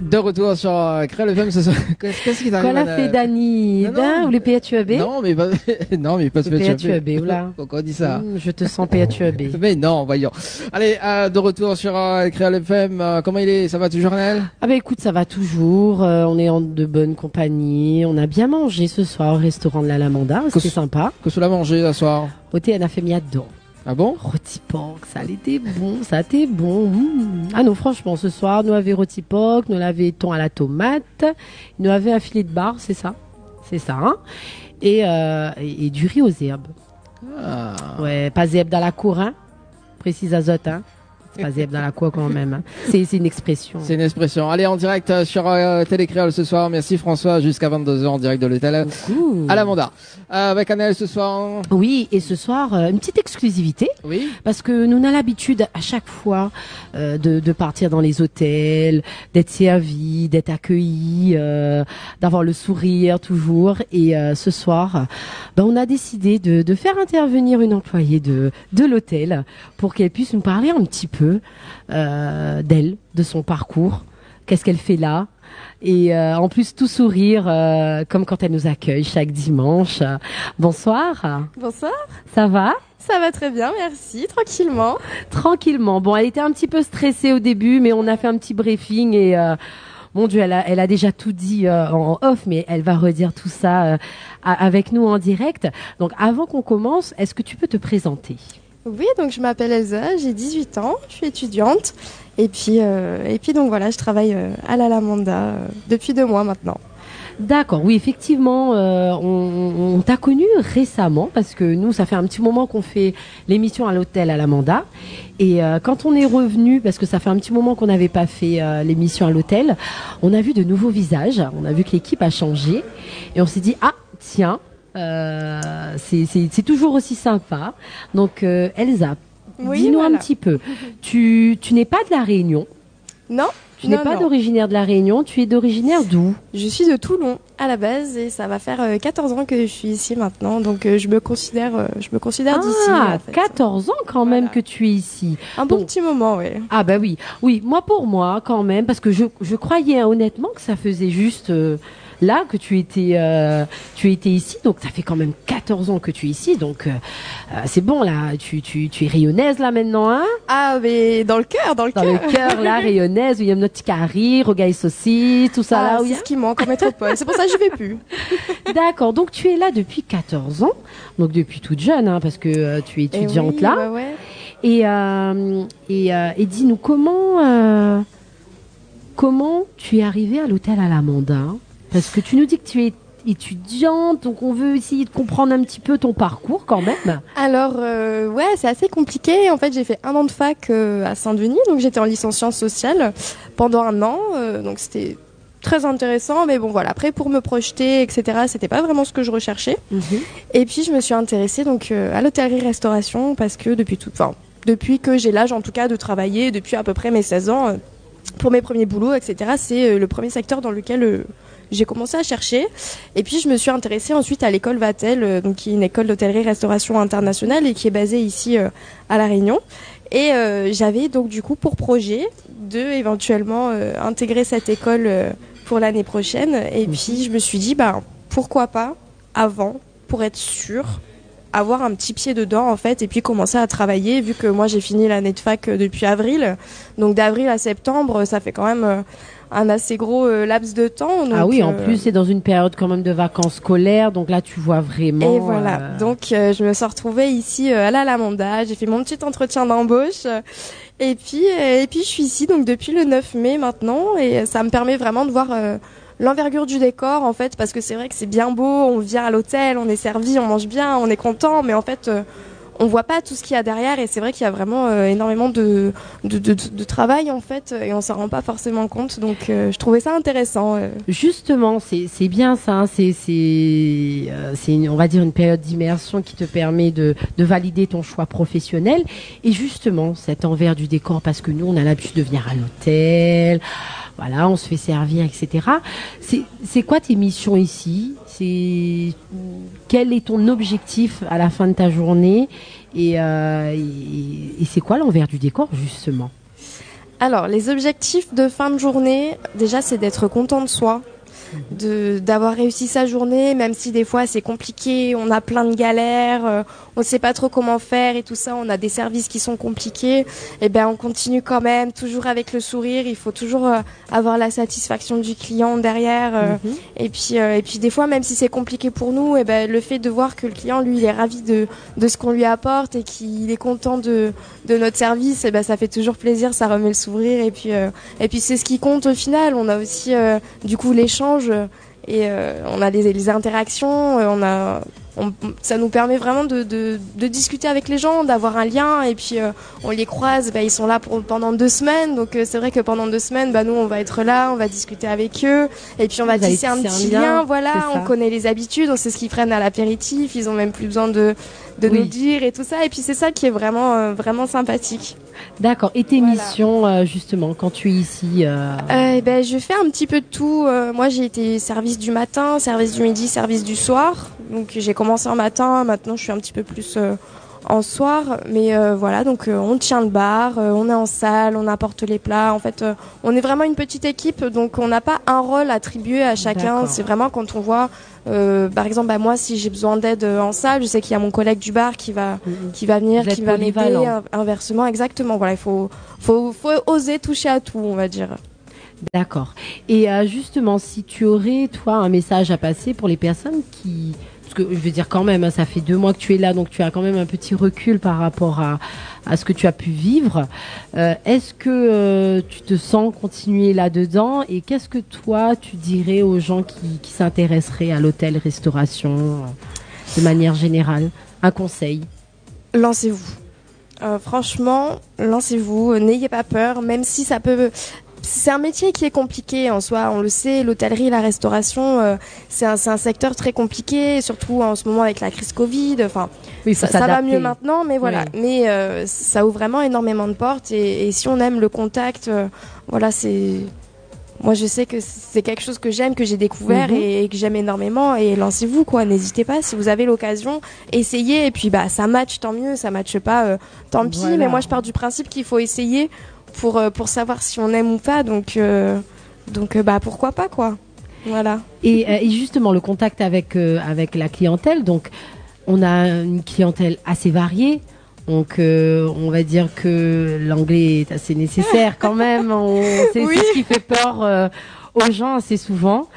De retour sur Créole FM ce soir. Qu'est-ce qui t'arrive? Qu'en a fait Dani? Ou les PHUAB? Non, mais pas, non, mais pas ce PHUAB, oula. Pourquoi on dit ça? Je te sens PHUAB. Mais non, voyons. Allez, de retour sur Créole FM. Comment il est? Ça va toujours, Nel? Ah, écoute, ça va toujours. On est en de bonne compagnie. On a bien mangé ce soir au restaurant de la Lamanda. C'était sympa. Que cela mangé ce soir? Au thé, on a fait miadon. Ah bon? Rôti porc, ça était bon, ça a été bon. Ah non, franchement, ce soir, nous avions rôti porc, nous avions thon à la tomate, nous avions un filet de bar, c'est ça, hein, et du riz aux herbes. Ah. Ouais, pas zèbre dans la cour, hein, précise azote, hein. C'est pas zèbre dans la cour quand même, hein. C'est une expression. C'est une expression. Allez, en direct sur Télé Créole ce soir. Merci François, jusqu'à 22h en direct de l'hôtel à la Manda. Avec Annelle ce soir. Oui, et ce soir, une petite exclusivité. Oui. Parce que nous avons l'habitude à chaque fois de partir dans les hôtels, d'être servis, d'être accueillis, d'avoir le sourire toujours. Et ce soir, on a décidé de faire intervenir une employée de l'hôtel pour qu'elle puisse nous parler un petit peu d'elle, de son parcours, qu'est-ce qu'elle fait là. Et en plus tout sourire comme quand elle nous accueille chaque dimanche. Bonsoir. Bonsoir. Ça va? Ça va très bien, merci. Tranquillement. Bon, elle était un petit peu stressée au début, mais on a fait un petit briefing et mon Dieu, elle a déjà tout dit en off, mais elle va redire tout ça avec nous en direct. Donc avant qu'on commence, est-ce que tu peux te présenter? Oui, donc je m'appelle Elsa, j'ai 18 ans, je suis étudiante. Et puis donc voilà, je travaille à la Lamanda depuis 2 mois maintenant. D'accord, oui, effectivement, on t'a connu récemment parce que nous, ça fait un petit moment qu'on fait l'émission à l'hôtel à Lamanda. Et quand on est revenu, parce que ça fait un petit moment qu'on n'avait pas fait l'émission à l'hôtel, on a vu de nouveaux visages, on a vu que l'équipe a changé et on s'est dit, ah, tiens, c'est toujours aussi sympa. Donc Elsa, oui, dis-nous voilà. un petit peu. Tu n'es pas de la Réunion? Non. Tu n'es pas d'originaire de la Réunion, tu es d'originaire d'où? Je suis de Toulon à la base et ça va faire 14 ans que je suis ici maintenant, donc je me considère d'ici. Ah, 14 ans quand même que tu es ici. Un bon petit moment, oui. Ah bah oui, moi pour moi quand même, parce que je croyais honnêtement que ça faisait juste là que tu étais ici, donc ça fait quand même 14 ans que tu es ici, donc c'est bon là, tu es rayonnaise là maintenant, hein? Ah mais dans le cœur. Dans le cœur, là, rayonnaise, où il y a notre petit carré, rogaille saucisse, tout ça là. C'est ce qui manque en métropole, c'est pour ça que je vais plus. D'accord, donc tu es là depuis 14 ans, donc depuis toute jeune, hein, parce que tu es étudiante oui, là. Ouais. Et dis-nous comment tu es arrivée à l'hôtel à Lamanda? Parce que tu nous dis que tu es étudiante, donc on veut essayer de comprendre un petit peu ton parcours quand même. Alors, c'est assez compliqué. En fait, j'ai fait 1 an de fac à Saint-Denis, donc j'étais en licence sciences sociales pendant 1 an, donc c'était très intéressant, mais bon voilà, après pour me projeter, etc., c'était pas vraiment ce que je recherchais. Et puis je me suis intéressée donc à l'hôtellerie-restauration parce que depuis que j'ai l'âge en tout cas de travailler, depuis à peu près mes 16 ans, pour mes premiers boulots, etc., c'est le premier secteur dans lequel j'ai commencé à chercher. Et puis je me suis intéressée ensuite à l'école Vatel, donc qui est une école d'hôtellerie-restauration internationale et qui est basée ici à La Réunion. Et j'avais donc du coup pour projet de éventuellement intégrer cette école pour l'année prochaine. Et puis je me suis dit pourquoi pas avant, pour être sûre, avoir un petit pied dedans en fait, et puis commencer à travailler, vu que moi j'ai fini l'année de fac depuis avril, donc d'avril à septembre ça fait quand même un assez gros laps de temps. Donc, ah oui, en plus c'est dans une période quand même de vacances scolaires, donc là tu vois vraiment. Et voilà, donc je me suis retrouvée ici à la Lamanda, j'ai fait mon petit entretien d'embauche, et puis je suis ici donc depuis le 9 mai maintenant, et ça me permet vraiment de voir l'envergure du décor en fait, parce que c'est vrai que c'est bien beau, on vient à l'hôtel, on est servi, on mange bien, on est content, mais en fait on voit pas tout ce qu'il y a derrière, et c'est vrai qu'il y a vraiment énormément de travail en fait, et on s'en rend pas forcément compte, donc je trouvais ça intéressant. Justement, c'est bien ça, hein, c'est on va dire une période d'immersion qui te permet de valider ton choix professionnel, et justement cet envers du décor, parce que nous on a l'habitude de venir à l'hôtel, voilà, on se fait servir, etc. C'est quoi tes missions ici? Quel est ton objectif à la fin de ta journée? Et c'est quoi l'envers du décor justement? Alors, les objectifs de fin de journée, déjà, c'est d'être content de soi, d'avoir réussi sa journée, même si des fois c'est compliqué, on a plein de galères, on ne sait pas trop comment faire et tout ça, on a des services qui sont compliqués, et ben on continue quand même, toujours avec le sourire, il faut toujours avoir la satisfaction du client derrière, et puis des fois, même si c'est compliqué pour nous, et ben le fait de voir que le client, lui, il est ravi de ce qu'on lui apporte et qu'il est content de notre service, et ben ça fait toujours plaisir, ça remet le sourire, et puis c'est ce qui compte au final. On a aussi du coup l'échange et on a les interactions, ça nous permet vraiment de discuter avec les gens, d'avoir un lien, et puis on les croise, ils sont là pendant 2 semaines, donc c'est vrai que pendant 2 semaines, nous on va être là, on va discuter avec eux, et puis on va tisser un petit lien, voilà, on connaît les habitudes, on sait ce qu'ils prennent à l'apéritif, ils ont même plus besoin de nous dire et tout ça, et puis c'est ça qui est vraiment vraiment sympathique. D'accord. Et tes missions, justement, quand tu es ici je fais un petit peu de tout. Moi, j'ai été service du matin, service du midi, service du soir. Donc, j'ai commencé en matin. Maintenant, je suis un petit peu plus en soir. Mais voilà, donc on tient le bar, on est en salle, on apporte les plats. En fait, on est vraiment une petite équipe. Donc, on n'a pas un rôle attribué à chacun. D'accord. C'est vraiment quand on voit... par exemple, moi, si j'ai besoin d'aide en salle, je sais qu'il y a mon collègue du bar qui va venir, qui va m'aider. Inversement, exactement. Voilà, il faut oser toucher à tout, on va dire. D'accord. Et justement, si tu aurais, toi, un message à passer pour les personnes qui... Parce que je veux dire quand même, ça fait 2 mois que tu es là, donc tu as quand même un petit recul par rapport à ce que tu as pu vivre. Est-ce que tu te sens continuer là-dedans, et qu'est-ce que toi, tu dirais aux gens qui s'intéresseraient à l'hôtel-restauration de manière générale? Un conseil? Lancez-vous. Franchement, lancez-vous. N'ayez pas peur, même si ça peut... C'est un métier qui est compliqué en soi, on le sait, l'hôtellerie, la restauration, c'est un secteur très compliqué, surtout en ce moment avec la crise Covid. Enfin, oui, ça va mieux maintenant, mais voilà. Oui. Mais ça ouvre vraiment énormément de portes, et si on aime le contact, voilà, c'est... Moi, je sais que c'est quelque chose que j'aime, que j'ai découvert et que j'aime énormément. Et lancez-vous, quoi. N'hésitez pas, si vous avez l'occasion, essayez. Et puis, ça match, tant mieux. Ça matche pas, tant pis. Voilà. Mais moi, je pars du principe qu'il faut essayer pour savoir si on aime ou pas. Donc pourquoi pas, quoi. Voilà. Et justement, le contact avec la clientèle. Donc, on a une clientèle assez variée. Donc, on va dire que l'anglais est assez nécessaire quand même. C'est ce qui fait peur aux gens assez souvent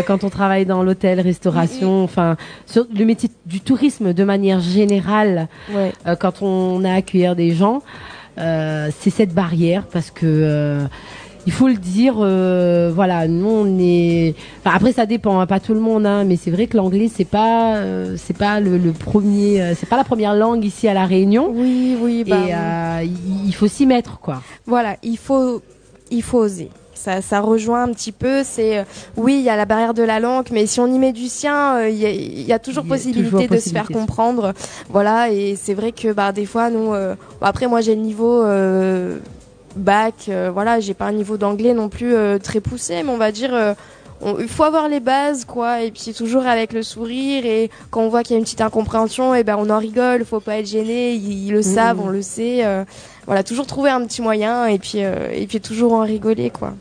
quand on travaille dans l'hôtel, restauration, enfin, sur le métier du tourisme de manière générale. Ouais. Quand on a à accueillir des gens, c'est cette barrière, parce que il faut le dire, voilà, nous on est... Enfin, après ça dépend, hein, pas tout le monde, hein, mais c'est vrai que l'anglais c'est pas le premier, c'est pas la première langue ici à la Réunion. Oui. Et il faut s'y mettre, quoi. Voilà, il faut oser. Ça rejoint un petit peu. C'est oui, il y a la barrière de la langue, mais si on y met du sien, il y a toujours possibilité de se faire comprendre. Voilà, et c'est vrai que des fois nous, après moi j'ai le niveau bac, voilà, j'ai pas un niveau d'anglais non plus très poussé, mais on va dire il faut avoir les bases, quoi, et puis toujours avec le sourire, et quand on voit qu'il y a une petite incompréhension, et on en rigole, faut pas être gêné, ils le savent, on le sait, voilà, toujours trouver un petit moyen, et puis toujours en rigoler, quoi.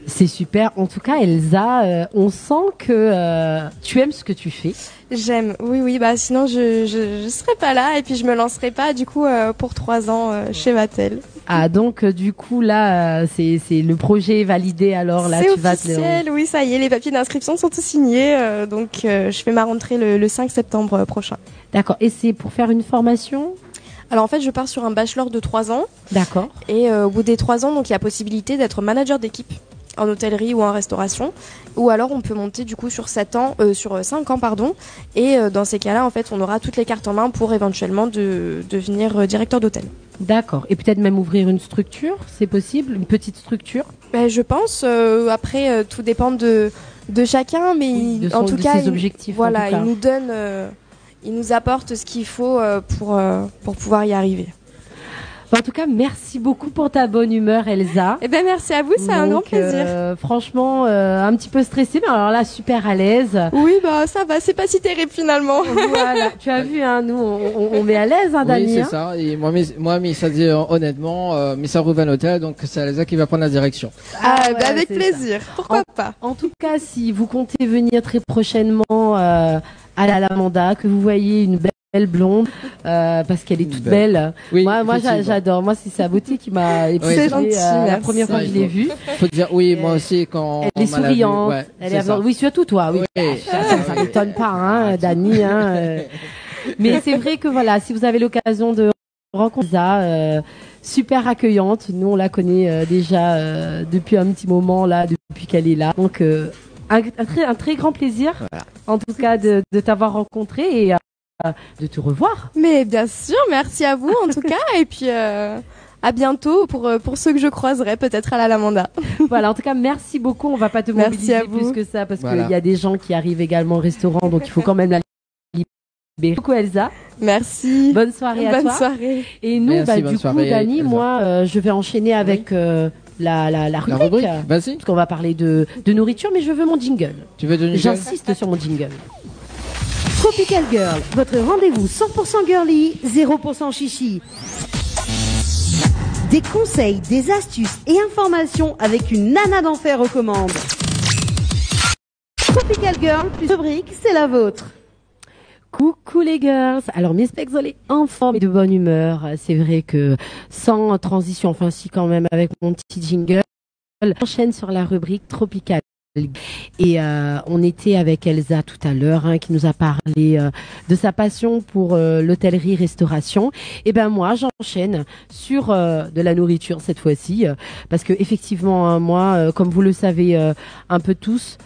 C'est super. En tout cas, Elsa, on sent que tu aimes ce que tu fais. J'aime, oui. Sinon, je serais pas là, et puis je me lancerais pas, du coup, pour 3 ans chez Vatel. Ah, donc, du coup, là, c'est le projet validé, alors là, tu vas... C'est officiel, oui, ça y est, les papiers d'inscription sont tous signés, donc je fais ma rentrée le 5 septembre prochain. D'accord. Et c'est pour faire une formation ? Alors en fait, je pars sur un bachelor de 3 ans. D'accord. Et au bout des 3 ans, donc il y a possibilité d'être manager d'équipe en hôtellerie ou en restauration, ou alors on peut monter du coup sur 5 ans pardon, et dans ces cas-là en fait on aura toutes les cartes en main pour éventuellement devenir directeur d'hôtel. D'accord. Et peut-être même ouvrir une structure, c'est possible, une petite structure? Je pense, après tout dépend de chacun, mais oui, en tout cas ses objectifs, voilà, il nous donne il nous apporte ce qu'il faut pour pouvoir y arriver. En tout cas, merci beaucoup pour ta bonne humeur, Elsa. Eh ben merci à vous, c'est un grand plaisir. Franchement, un petit peu stressée, mais alors là, super à l'aise. Oui, bah ça va, c'est pas si terrible finalement. Voilà, tu as vu, hein, nous, on met à l'aise, hein, Dani. Oui, c'est ça. Et moi, ça dit honnêtement, mais ça rouvre un hôtel, donc c'est Elsa qui va prendre la direction. Ouais, avec plaisir. Pourquoi pas. En tout cas, si vous comptez venir très prochainement à la Lamanda, que vous voyez une belle blonde, parce qu'elle est toute belle. Oui, moi j'adore. Moi, c'est sa beauté qui m'a c'est gentil, la première fois que je l'ai vue. Faut dire, oui, moi aussi, quand elle est souriante. Elle est oui, surtout toi. Oui. Ça m'étonne pas, hein, Dani. Hein, Mais c'est vrai que voilà, si vous avez l'occasion de rencontrer ça, super accueillante. Nous, on la connaît déjà depuis un petit moment là, depuis qu'elle est là. Donc, un très grand plaisir, en tout cas, de t'avoir rencontré et de te revoir. Mais bien sûr, merci à vous en tout cas, et puis à bientôt pour ceux que je croiserai peut-être à la Lamanda. Voilà, en tout cas, merci beaucoup. On va pas te mobiliser plus que ça parce qu'il y a des gens qui arrivent également au restaurant, donc il faut quand même la libérer. Beaucoup Elsa. Merci. Bonne soirée à toi. Bonne soirée. Et nous, du coup, Dani, moi, je vais enchaîner avec la rubrique. Vas-y. Parce qu'on va parler de nourriture, mais je veux mon jingle. Tu veux de J'insiste sur mon jingle. Tropical Girl, votre rendez-vous 100% girly, 0% chichi. Des conseils, des astuces et informations avec une nana d'enfer aux commandes. Tropical Girl plus rubrique, c'est la vôtre. Coucou les girls. Alors mes specs en forme et de bonne humeur. C'est vrai que sans transition, enfin si quand même avec mon petit jingle, on enchaîne sur la rubrique Tropical. Et on était avec Elsa tout à l'heure, qui nous a parlé de sa passion pour l'hôtellerie-restauration. Et ben moi, j'enchaîne sur de la nourriture cette fois-ci, parce que effectivement, moi, comme vous le savez un peu tous,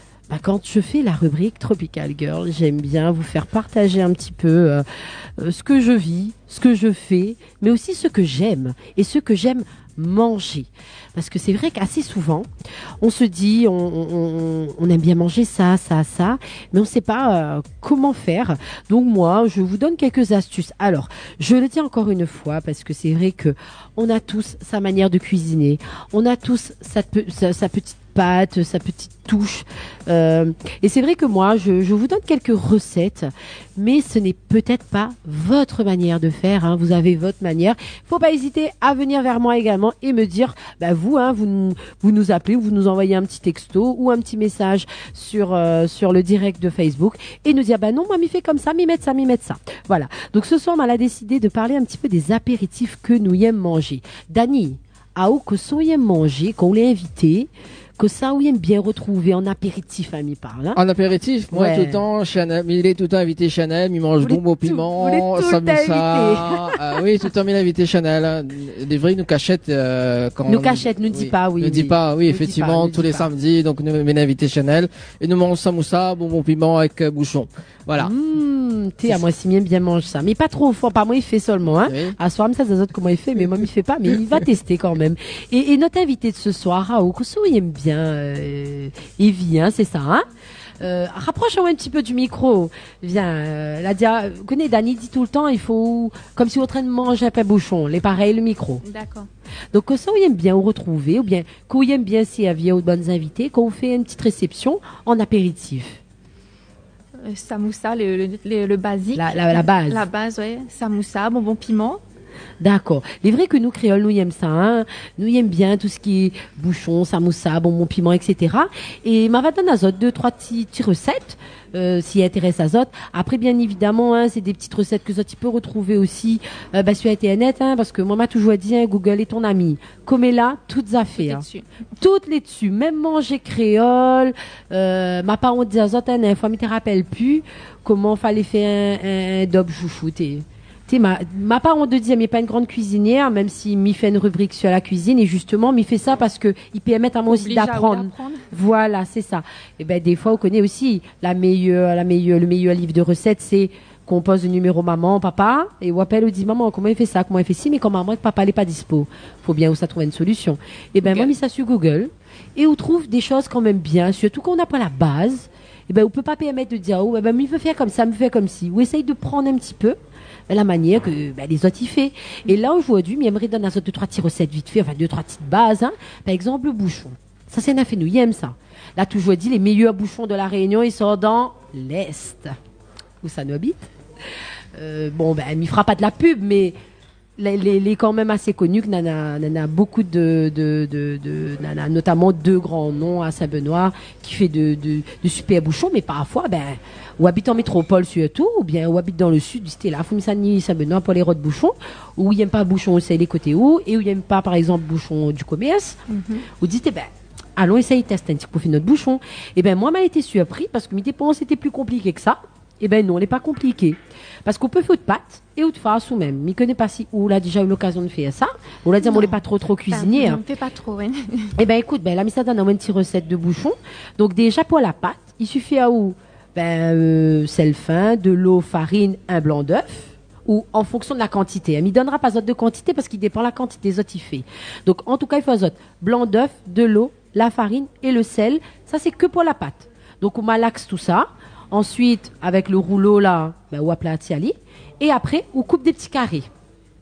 quand je fais la rubrique Tropical Girl, j'aime bien vous faire partager un petit peu ce que je vis, ce que je fais, mais aussi ce que j'aime et ce que j'aime manger. Parce que c'est vrai qu'assez souvent, on se dit, on aime bien manger ça, mais on ne sait pas comment faire. Donc moi, je vous donne quelques astuces. Alors, je le dis encore une fois, parce que c'est vrai que on a tous sa manière de cuisiner. On a tous sa petite pâte, sa petite touche. Et c'est vrai que moi, je vous donne quelques recettes, mais ce n'est peut-être pas votre manière de faire. Vous avez votre manière. Faut pas hésiter à venir vers moi également et me dire, vous nous appelez ou vous nous envoyez un petit texto ou un petit message sur le direct de Facebook et nous dire, non, moi, m'y fait comme ça, m'y mettre ça. Voilà. Donc ce soir, on a décidé de parler un petit peu des apéritifs que nous aimons manger. Dani, que ça aime manger, qu'on l'ait invité, que ça ou aime bien retrouver en apéritif, mi parle. En apéritif, moi tout le temps, Chanel, il est tout le temps invité Chanel, il mange bon au piment, samoussa. Oui, tout le temps il invité Chanel. Des vrais nous cachette quand nous cachette, nous dit pas, oui. Nous dit pas, oui, effectivement, tous les samedis, donc nous invité Chanel et nous mangeons samoussa, bon piment avec bouchon. Voilà. À moi si bien mange ça, mais pas trop fort. Pas moi il fait seulement, Oui. À soir, ça des autres comment il fait, mais moi il fait pas, mais il va tester quand même. Et notre invité de ce soir, Raoult, il aime bien Evie, c'est ça, rapproche-moi un petit peu du micro. Viens, vous connaissez, Dani dit tout le temps, il faut, comme si on est en train de manger un pain bouchon, les pareils, le micro. D'accord. Donc, ça, il aime bien vous retrouver, ou bien, qu'on aime bien s'il y a aux bonnes invités, qu'on fait une petite réception en apéritif. Samoussa, le basique. La base. La base, oui. Samoussa, bonbon piment. D'accord. Il est vrai que nous, créoles, nous aimons ça, Nous aimons bien tout ce qui est bouchon, samoussa, bonbon piment, etc. Et ma va donner à Zot 2-3 petites recettes, s'y intéresse à Zot. Après, bien évidemment, c'est des petites recettes que Zot, tu peux retrouver aussi, sur Internet, parce que moi, m'a toujours dit, Google est ton ami. Comme est là, toutes affaires. Toutes les dessus. Même manger créole, ma part, on dit à Zot, une fois, mais te rappelle plus comment fallait faire un dob chouchouté. Ma part, on te dit, mais pas une grande cuisinière, même si m'y fait une rubrique sur la cuisine, et justement, m'y fait ça parce que il permet à moi aussi d'apprendre. Voilà, c'est ça. Et des fois, on connaît aussi le meilleur livre de recettes, c'est qu'on pose le numéro maman, papa, et on appelle ou dit, maman, comment il fait ça, comment il fait ci, mais comment maman, papa n'est pas dispo. Faut bien où ça trouve une solution. Et moi, mis ça sur Google, et on trouve des choses quand même bien, surtout qu'on n'a pas la base, on peut pas permettre de dire, me veut faire comme ça, me fait comme ci, ou essaye de prendre un petit peu, la manière que les autres y fait. Et là aujourd'hui, j'aimerais donner deux trois petites recettes vite fait, enfin deux trois petites bases. Hein. Par exemple, le bouchon. Ça c'est un fait nous, j'aime ça. Là toujours dit les meilleurs bouchons de la Réunion, ils sont dans l'est où ça nous habite. M'y fera pas de la pub, mais les quand même assez connus que nana beaucoup nana notamment deux grands noms à Saint-Benoît qui fait de super bouchons, mais parfois ou habite en métropole surtout, ou bien ou habite dans le sud, c'était là Fumsani Saint-Benoît pour les routes bouchons, ou il aime pas bouchon au les côtés où, et où il aime pas par exemple bouchon du commerce, ou dites allons essayer de tester un petit peu notre bouchon. Et moi m'a été surpris parce que mes dépenses étaient plus compliquées que ça. Non, elle n'est pas compliquée. Parce qu'on peut faire de pâtes et ou de farce ou même. Je ne connais pas si on a déjà eu l'occasion de faire ça. On l'a dit, on n'est pas trop cuisinier. On ne fait pas trop, oui. Écoute, la mise à donne une petite recette de bouchon. Donc, déjà, pour la pâte, il suffit à sel fin, de l'eau, farine, un blanc d'œuf. Ou en fonction de la quantité. Elle ne donnera pas autre de quantité parce qu'il dépend de la quantité des autres il fait. Donc, en tout cas, il faut autre blanc d'œuf, de l'eau, la farine et le sel. Ça, c'est que pour la pâte. Donc, on malaxe tout ça. Ensuite, avec le rouleau là, on aplati ali. Et après, on coupe des petits carrés.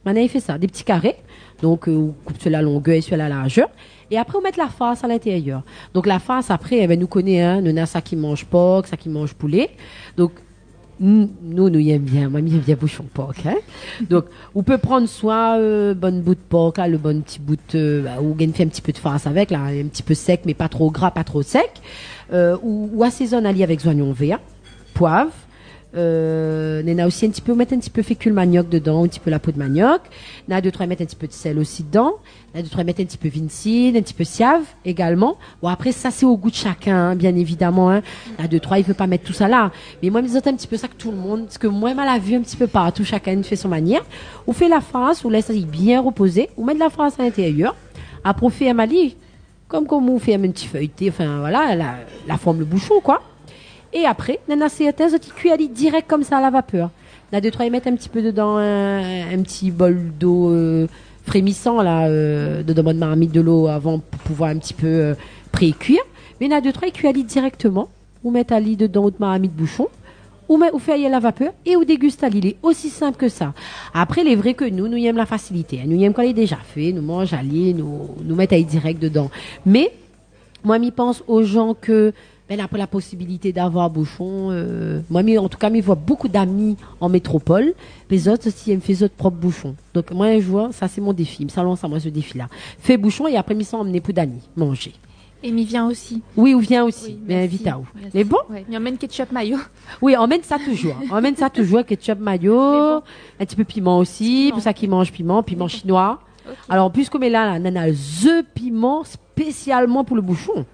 Maintenant, il fait ça, des petits carrés. Donc, on coupe sur la longueur et sur la largeur. Et après, on met la farce à l'intérieur. Donc, la farce, après, nous connaît, nous avons ça qui mange porc, ça qui mange poulet. Donc, nous aimons bien. Moi, j'aime bien bouchon porc. Hein? Donc, on peut prendre soit bonne bout de porc, là, le bon petit bout ou on fait un petit peu de farce avec, là, un petit peu sec, mais pas trop gras, pas trop sec. Ou assaisonne allié avec oignons verts, poivre. Nena aussi mettre un petit peu fécule manioc dedans, un petit peu la peau de manioc. Nena deux trois mettre un petit peu de sel aussi dedans. Nena deux trois mettre un petit peu vincine, un petit peu siave également. Bon après ça c'est au goût de chacun, hein, bien évidemment. Hein. Nena deux trois il veut pas mettre tout ça là, mais moi je me un petit peu ça que tout le monde, parce que moi mal a vu un petit peu partout, chacun fait son manière. On fait la farce, on laisse ça bien reposer, on met de la farce à l'intérieur. Après on fait un mali, comme on fait un petit feuilleté, enfin voilà la forme le bouchon quoi. Et après, nana certains qui cuisent direct comme ça à la vapeur. Nana deux trois ils mettent un petit peu dedans un petit bol d'eau frémissant là dedans de marmite de l'eau avant pour pouvoir un petit peu pré-cuire. Mais nana deux trois ils cuisent directement. Ou mettent à lit dedans de marmite bouchon. Ou fait à la vapeur et ou déguste à l'île. Il est aussi simple que ça. Après, il est vrai que nous aimons la facilité. Hein. Nous aimons quand il est déjà fait. Nous mangeons à l'île, nous mettons à direct dedans. Mais moi, m'y pense aux gens que après la possibilité d'avoir bouchon, moi, en tout cas, je vois beaucoup d'amis en métropole. Les autres aussi, ils me font autres propres bouchons. Donc, moi, je vois, ça, c'est mon défi. Ça lance à moi, ce défi-là. Fais bouchon et après, ils sont emmenés pour d'amis, manger. Et m'y vient aussi. Oui, ou vient aussi. Oui, mais invite à où. Merci. Mais bon? Ouais. Il emmène ketchup mayo. Oui, emmène ça toujours. Emmène ça toujours, ketchup mayo, bon. Un petit peu piment aussi, pour ça qui mange piment chinois. Okay. Alors, en plus, comme là, nana, the piment spécialement pour le bouchon.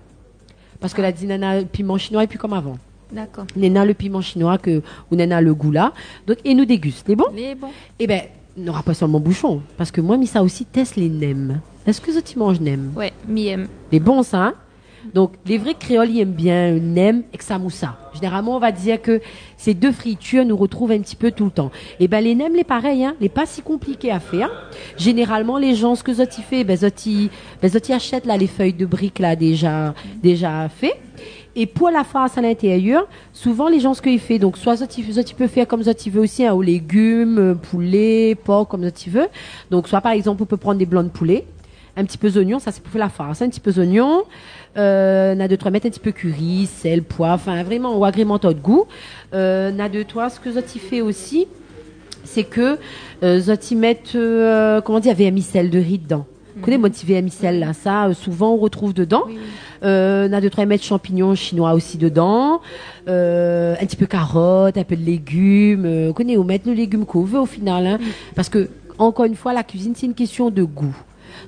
Parce que la dit nana, le piment chinois et puis comme avant. D'accord. Nana, le piment chinois ou nana, le goût là. Donc, et nous déguste. Les bons? Les bons. Eh ben, n'aura pas seulement bouchon. Parce que moi, mis ça aussi, teste les nems. Est-ce que tu manges nem? Ouais, mi aime. Les bons, ça, hein? Donc, les vrais créoles, ils aiment bien nem et samoussa. Généralement, on va dire que ces deux fritures nous retrouvent un petit peu tout le temps. Et ben, les nems, les pareils, hein, les pas si compliqués à faire. Généralement, les gens, ce que zoti fait, zoti achètent là les feuilles de briques là déjà fait. Et pour la farce à l'intérieur, souvent les gens ce qu'ils font, donc soit zoti peut faire comme zoti veut aussi, hein, aux légumes, poulet, porc, comme zoti veut. Donc, soit par exemple, on peut prendre des blancs de poulet. Un petit peu d'oignon, ça c'est pour faire la farce, un petit peu d'oignon, n'a de trois mettre un petit peu curry, sel, poivre, enfin vraiment ou agrémente de goût. N'a de toi, ce que Zoti fait aussi, c'est que Zoti mettent comment dire, vermicelle de riz dedans. Vous connaissez mon petit vermicelle là, ça souvent on retrouve dedans. Oui. N'a de trois mettre champignons chinois aussi dedans, un petit peu carottes, un peu de légumes. Vous connaissez, on met nos légumes qu'on veut au final, hein, parce que encore une fois la cuisine c'est une question de goût.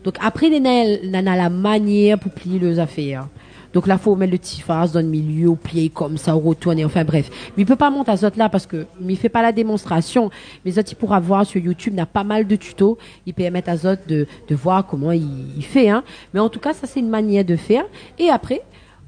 Donc après, on a la manière pour plier les affaires. Donc là, faut mettre le petit farce dans le milieu, plier comme ça, retourner, enfin bref. Mais il peut pas monter à autres là parce que il fait pas la démonstration. Mais autres, il pourra voir sur YouTube, il y a pas mal de tutos. Il permet à autres de voir comment il fait, hein. Mais en tout cas, ça c'est une manière de faire. Et après,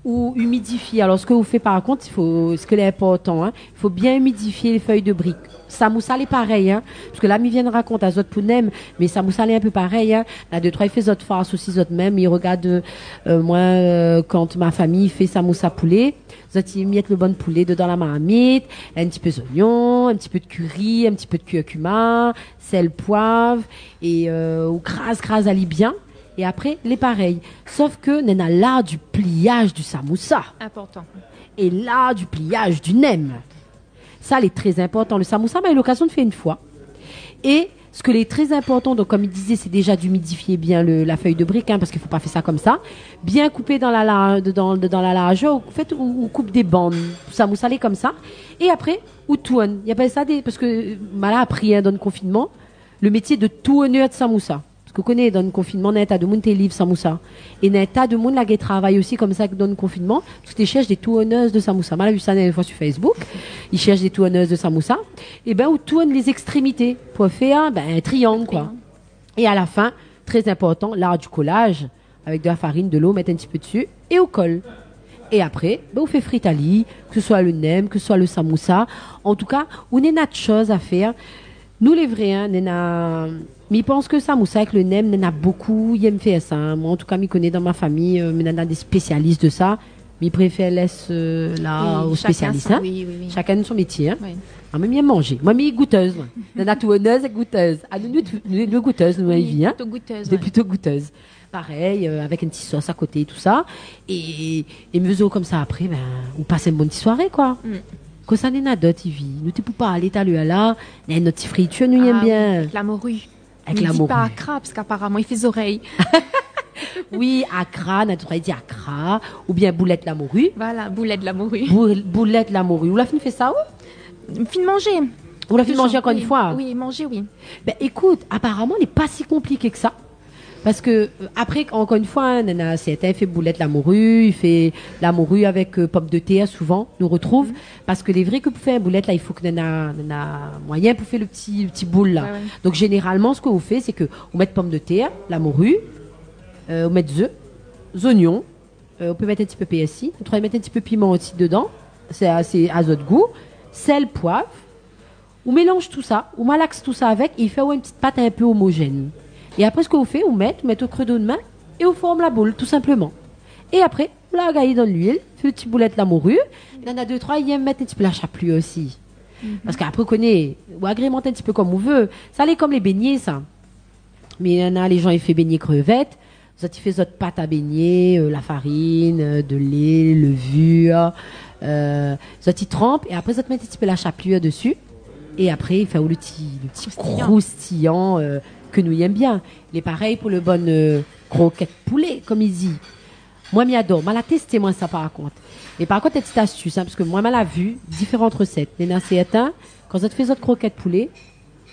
ou humidifier. Alors, ce que vous faites par contre, ce qui est important, il faut bien humidifier les feuilles de briques. Samoussa, est pareil, parce que là, ils viennent raconter à Zot Pounem, mais Samoussa, est un peu pareil, Là, 2-3, il fait Zot farce aussi, Zot même, il regarde, quand ma famille fait Samoussa poulet, Zot, ils mettent le bon poulet dedans la marmite, un petit peu d'oignon, un petit peu de curry, un petit peu de curcuma, sel, poivre, et, ou crase, ali bien. Et après, les pareils. Sauf que, on a l'art du pliage du samoussa. Important. Et l'art du pliage du nem. Ça, c'est très important. Le samoussa, on a eu l'occasion de faire une fois. Et ce que est très important, donc comme il disait, c'est déjà d'humidifier bien la feuille de brique, parce qu'il faut pas faire ça comme ça. Bien couper dans la largeur, ou coupe des bandes. Samoussa, est comme ça. Et après, ou touane. Il y a pas ça parce que, mal appris, dans le confinement, le métier de touanneur de samoussa. Que connaît dans le confinement, il y a un tas de monde qui livre samoussa. Et il y a un tas de monde qui travaille aussi comme ça dans le confinement, parce qu'ils cherchent des touonneuses de samoussa. Moi, j'ai vu ça une fois sur Facebook. Ils cherchent des touonneuses de samoussa. Et ben, où touonnent les extrémités pour faire, un triangle, quoi. Et à la fin, très important, l'art du collage, avec de la farine, de l'eau, mettre un petit peu dessus, et au colle. Et après, on fait fritali, que ce soit le nem, que ce soit le samoussa. En tout cas, on a une chose à faire. Nous, les vrais, mais je pense que samoussa avec le nem, on a beaucoup, ils aiment faire ça. Moi, en tout cas, je connais dans ma famille, mais on a des spécialistes de ça. Mais je préfère laisser là aux spécialistes. Oui. Chacun son métier. Oui. Ah, moi, j'aime manger. Moi, je suis goûteuse. On a touonneuse et goûteuse. Ah, nous, goûteuse, nous, Oui, hein. plutôt goûteuse. Des plutôt goûteuses. Pareil, avec une petite sauce à côté et tout ça. Et me comme ça après, on passe une bonne petite soirée, quoi. Quand ça n'est pas d'autres, nous ne pouvons pas aller à là, il y a notre petite friture, nous aime bien. Avec la morue. Avec la morue. morue. Pas Accra, parce qu'apparemment, il fait les oreilles. Oui, Accra, notre dit Accra, ou bien boulette la morue. Voilà, boulette de la morue. Boulette la morue. Ou la fin fait ça où? Fin de manger. Ou la fin de manger encore une fois? Oui, manger, oui. Ben écoute, apparemment, il n'est pas si compliqué que ça. Parce que, après, encore une fois, certains fait boulette la morue, il fait la morue avec pomme de terre, souvent, nous retrouve. Parce que les vrais que pour faire une boulette, là, il faut que nous moyen pour faire le petit boule, là. Ouais. Donc, généralement, ce que vous faites, c'est que vous mettez pomme de terre, la morue, vous mettez des oignons, on peut mettre un petit peu PSI, on peut mettre un petit peu piment aussi dedans, c'est à votre goût, sel, poivre, on mélange tout ça, on malaxe tout ça avec, et il fait une petite pâte un peu homogène. Et après, ce que vous faites, vous mettez au creux d'une main et vous formez la boule, tout simplement. Et après, vous la gaillez dans l'huile, fait une petite boulette la morue. Il y en a 2-3, ils aiment mettre un petit peu la chapelure aussi. Parce qu'après, vous connaissez, ou agrémenter un petit peu comme vous veut. Ça, c'est comme les beignets, ça. Mais il y en a, les gens, ils font beignet crevettes. Vous avez fait votre pâte à beignet, la farine, de lait, levure. Vous avez trempe et après, vous mettez un petit peu la chapelure dessus. Et après, il fait le petit croustillant que nous y aimons bien. Il est pareil pour le bon croquette poulet, comme il dit. Moi, m'y adore. Moi, la testé, moi, ça, par contre. Et par contre, une petite astuce, parce que moi, je l'ai vu, différentes recettes. Il y en a certains, quand vous faites votre croquette poulet,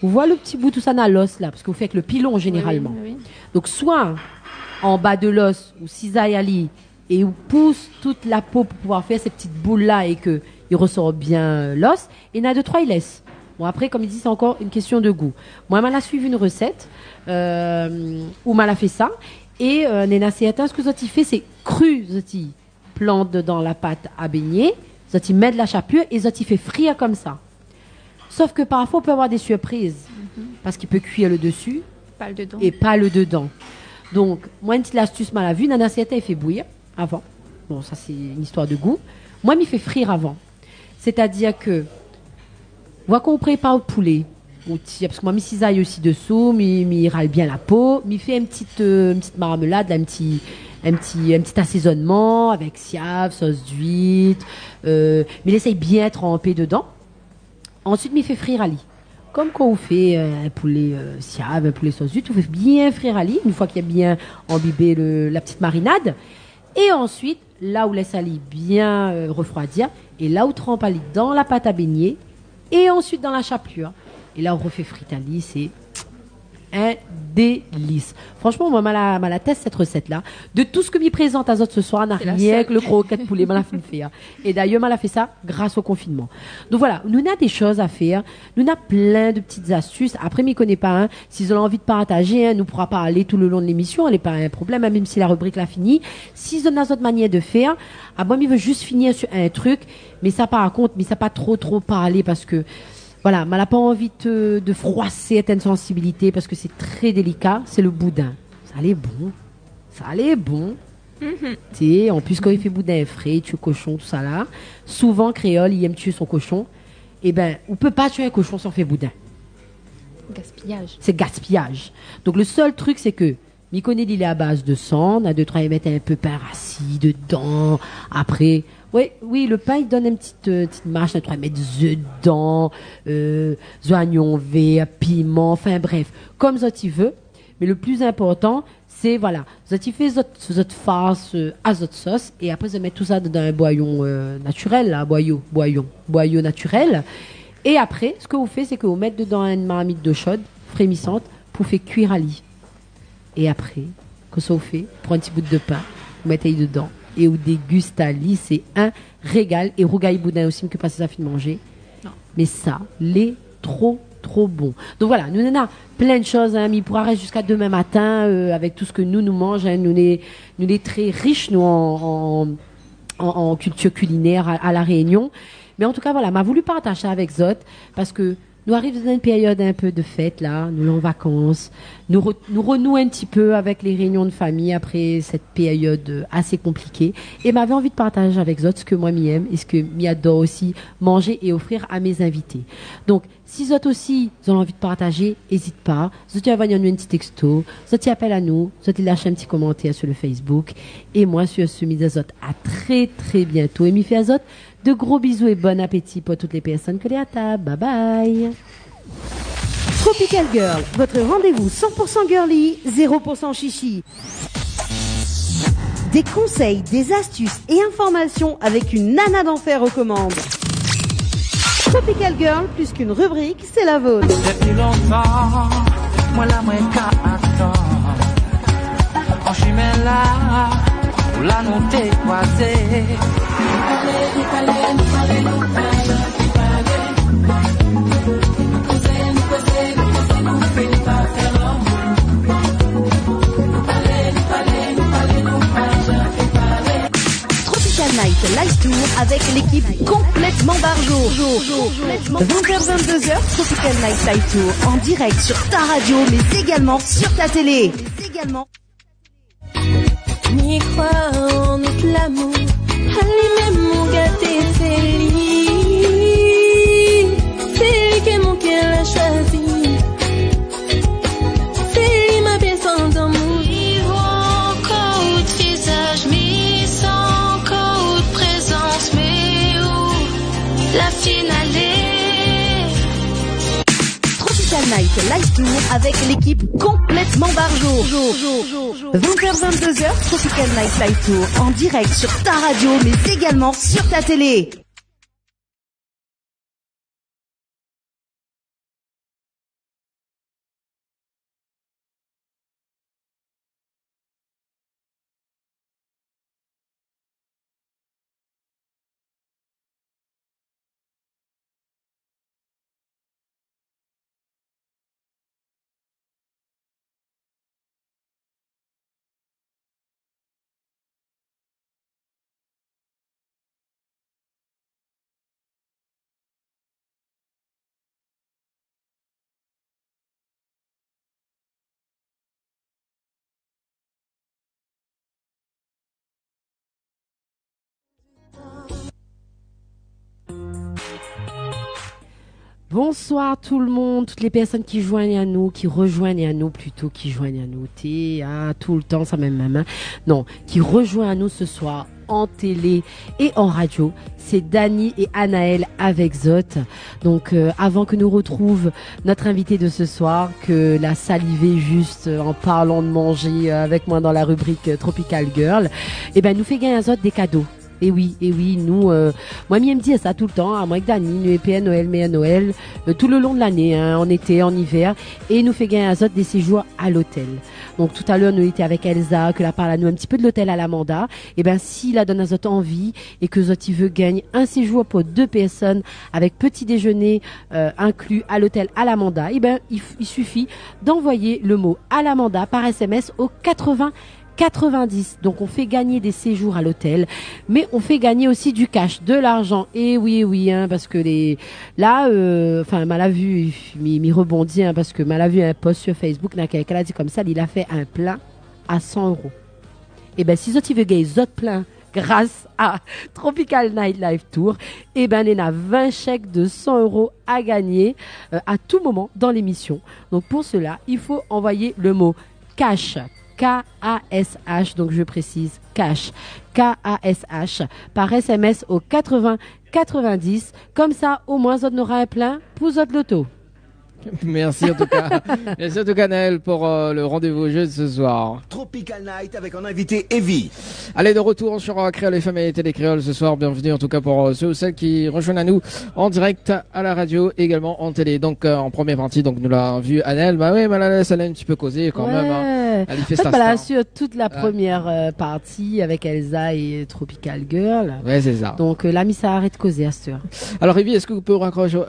vous voyez le petit bout, tout ça dans l'os, là, parce que vous faites avec le pilon, généralement. Oui. Donc, soit en bas de l'os, ou cisaille à lit, et vous pousse toute la peau pour pouvoir faire ces petites boules-là et que il ressort bien l'os. Et il y en a 2-3, il laisse. Bon, après, comme il dit, c'est encore une question de goût. Moi, je suivi une recette où je fait ça. Et Nena certains, ce que Zoti fait, c'est cru. Zoti plante dans la pâte à beignet. Zoti met de la chapelure et Zoti fait frire comme ça. Sauf que parfois, on peut avoir des surprises. Parce qu'il peut cuire le dessus Pas le dedans. et pas le dedans. Donc, moi, une petite astuce mal à vue. Nena certains, il fait bouillir avant. Bon, ça, c'est une histoire de goût. Moi, il fait frire avant. C'est-à-dire que moi, quand on prépare le poulet, parce que moi, je cisaille aussi dessous, je râle bien la peau, je fais une petite marmelade, un petit assaisonnement avec siave, sauce d'huître, mais j'essaye bien tremper dedans. Ensuite, je fais frire à lit. Comme quand on fait un poulet siave, un poulet sauce d'huître, on fait bien frire à lit, une fois qu'il y a bien imbibé la petite marinade. Et ensuite, là où laisse à lit bien refroidir, et là où trempe à lit dans la pâte à beignet, et ensuite dans la chapelure. Et là, on refait frite à lit, c'est un délice. Franchement, moi, m'a teste cette recette-là. De tout ce que m'y présente Azot ce soir, n'a rien que le croquette poulet, m'a la fait. Et d'ailleurs, m'a fait ça grâce au confinement. Donc voilà, nous avons des choses à faire. Nous avons plein de petites astuces. Après, m'y connaît pas, hein. S'ils ont envie de partager, hein, nous pourra parler tout le long de l'émission. Elle n'est pas un problème, hein, même si la rubrique l'a fini. S'ils ont d'autres manières de faire, moi, il veut juste finir sur un truc. Mais ça, par contre, mais ça pas trop parler parce que, voilà, elle n'a pas envie de froisser certaines sensibilités parce que c'est très délicat. C'est le boudin. Ça allait bon. Tu sais, en plus, quand il fait boudin frais, tu cochon, tout ça là. Souvent, créole, il aime tuer son cochon. Eh ben, on peut pas tuer un cochon sans faire boudin. Gaspillage. C'est gaspillage. Donc, le seul truc, c'est que, Mykonil, il est à base de sang. On a 2-3 mettre un peu pain rassis dedans. Après, oui, le pain, il donne une petite mâche, on va mettre œufs dedans, oignons verts, piment, enfin bref, comme ça tu veux. Mais le plus important, c'est, voilà, ça tu fais votre farce à votre sauce, et après, vous mettez tout ça dans un boyon naturel, là, boyau naturel. Et après, ce que vous faites, c'est que vous mettez dedans une marmite d'eau chaude, frémissante, pour faire cuire à lit. Et après, que ça vous fait, prenez un petit bout de pain, vous mettez dedans. Et vous dégustez à lit, c'est un régal. Et rougaille boudin aussi, que passer ça fin de manger. Non. Mais ça, l'est trop bon. Donc voilà, nous en avons plein de choses, hein, mais il pourra rester jusqu'à demain matin avec tout ce que nous mangeons. Hein, nous les très riches, nous, en culture culinaire à La Réunion. Mais en tout cas, voilà, m'a voulu partager avec Zot parce que nous arrivons dans une période un peu de fête, là, nous en vacances, nous renouons un petit peu avec les réunions de famille après cette période assez compliquée. Et m'avait envie de partager avec Zot ce que moi m'y aime et ce que m'y adore aussi manger et offrir à mes invités. Donc, si Zot aussi, vous avez envie de partager, n'hésite pas. Zot, tu vas venir nous un petit texto. Zot, tu appelles à nous. Zot, tu lâches un petit commentaire sur le Facebook. Et moi, sur ce midi, Zot, à très, très bientôt. Et m'y fait à Zot, de gros bisous et bon appétit pour toutes les personnes que les à table. Bye bye. Tropical Girl, votre rendez-vous 100% girly, 0% chichi. Des conseils, des astuces et informations avec une nana d'enfer aux commandes. Tropical Girl, plus qu'une rubrique, c'est la vôtre. Depuis longtemps, moi la moins qu'à attendre. En chemin là, où la nous t'est croisée. Tropical Night Live Tour avec l'équipe complètement barjo. 20h-22h, Tropical Night Live Tour en direct sur ta radio mais également sur ta télé. Ni croire en notre l'amour, allez même mon gâté, c'est lui que mon cœur a choisi, c'est lui ma personne d'amour. Vivre encore de visage, mais sans encore de présence, mais où la finale est. Tropical Night Live Tour avec l'équipe complètement barjo. 20h-22h, Tropical Night Live Tour en direct sur ta radio mais également sur ta télé. Bonsoir tout le monde, toutes les personnes qui joignent à nous, qui rejoignent à nous plutôt, qui joignent à nous, tout le temps, ça même, non, qui rejoignent à nous ce soir en télé et en radio. C'est Dani et Anaël avec Zot. Donc avant que nous retrouve notre invité de ce soir, que la salivé juste en parlant de manger avec moi dans la rubrique Tropical Girl, eh ben nous fait gagner à Zot des cadeaux. Et oui, nous, moi, me dit ça tout le temps, à moi que Dani, nous EPN, Noël, mais à Noël, tout le long de l'année, hein, en été, en hiver, et nous fait gagner à Zot des séjours à l'hôtel. Donc tout à l'heure, nous étions avec Elsa, que la parle à nous un petit peu de l'hôtel à l'Amanda. Et ben, si la donne à Zot envie, et que Zot il veut gagner un séjour pour 2 personnes, avec petit déjeuner, inclus à l'hôtel à l'Amanda, et ben, il suffit d'envoyer le mot à l'Amanda par SMS au 90. Donc on fait gagner des séjours à l'hôtel, mais on fait gagner aussi du cash, de l'argent. Et oui, hein, parce que mal a vu, m'y rebondit, hein, parce que mal a vu un post sur Facebook, qu'elle a dit comme ça, il a fait un plein à 100 €. Et ben si tu veux gagner autres plein grâce à Tropical Nightlife Tour, et ben il y a 20 chèques de 100 € à gagner à tout moment dans l'émission. Donc pour cela, il faut envoyer le mot cash. K-A-S-H, donc je précise cash, K-A-S-H, par SMS au 90. Comme ça, au moins, on aura un plein pour votre loto. Merci en tout cas. Merci en tout cas, Naël, pour le rendez-vous jeu de ce soir. Tropical Night avec un invité Evie. Allez, de retour sur Créole FM et Télé Créole ce soir. Bienvenue en tout cas pour ceux ou celles qui rejoignent à nous en direct à la radio, également en télé. Donc en première partie, donc nous l'avons vu Annelle. Bah oui, ça l'a un petit peu causé quand même. Hein. Elle y fait sa star. Sur toute la première partie avec Elsa et Tropical Girl. Ouais, c'est ça. Donc l'ami ça arrête de causer à cette heure. Alors Evie, est-ce que vous pouvez raccrocher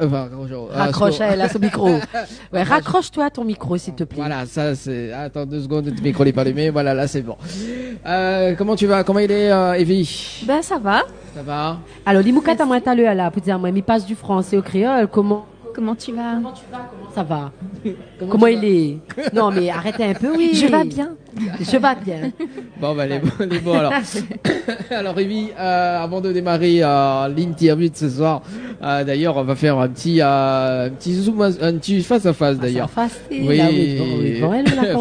raccroche elle à son micro. Ouais, raccroche-toi à ton micro, s'il te plaît. Voilà, ça c'est. Attends 2 secondes, ton micro n'est pas allumé. Voilà, là c'est bon. Comment tu vas? Comment il est, Evie? Ben ça va. Ça va. Alors, l'imouka t'as moins talé là pour dire moi, il passe du français au créole. Comment tu vas? Comment ça va? Comment il est? Non, mais arrêtez un peu, oui. Je vais bien. Je vais bien. Bon, ben, elle est bon alors. Alors, Evie, avant de démarrer l'interview de ce soir, d'ailleurs, on va faire un petit zoom, un petit face à face d'ailleurs. Face à face, oui,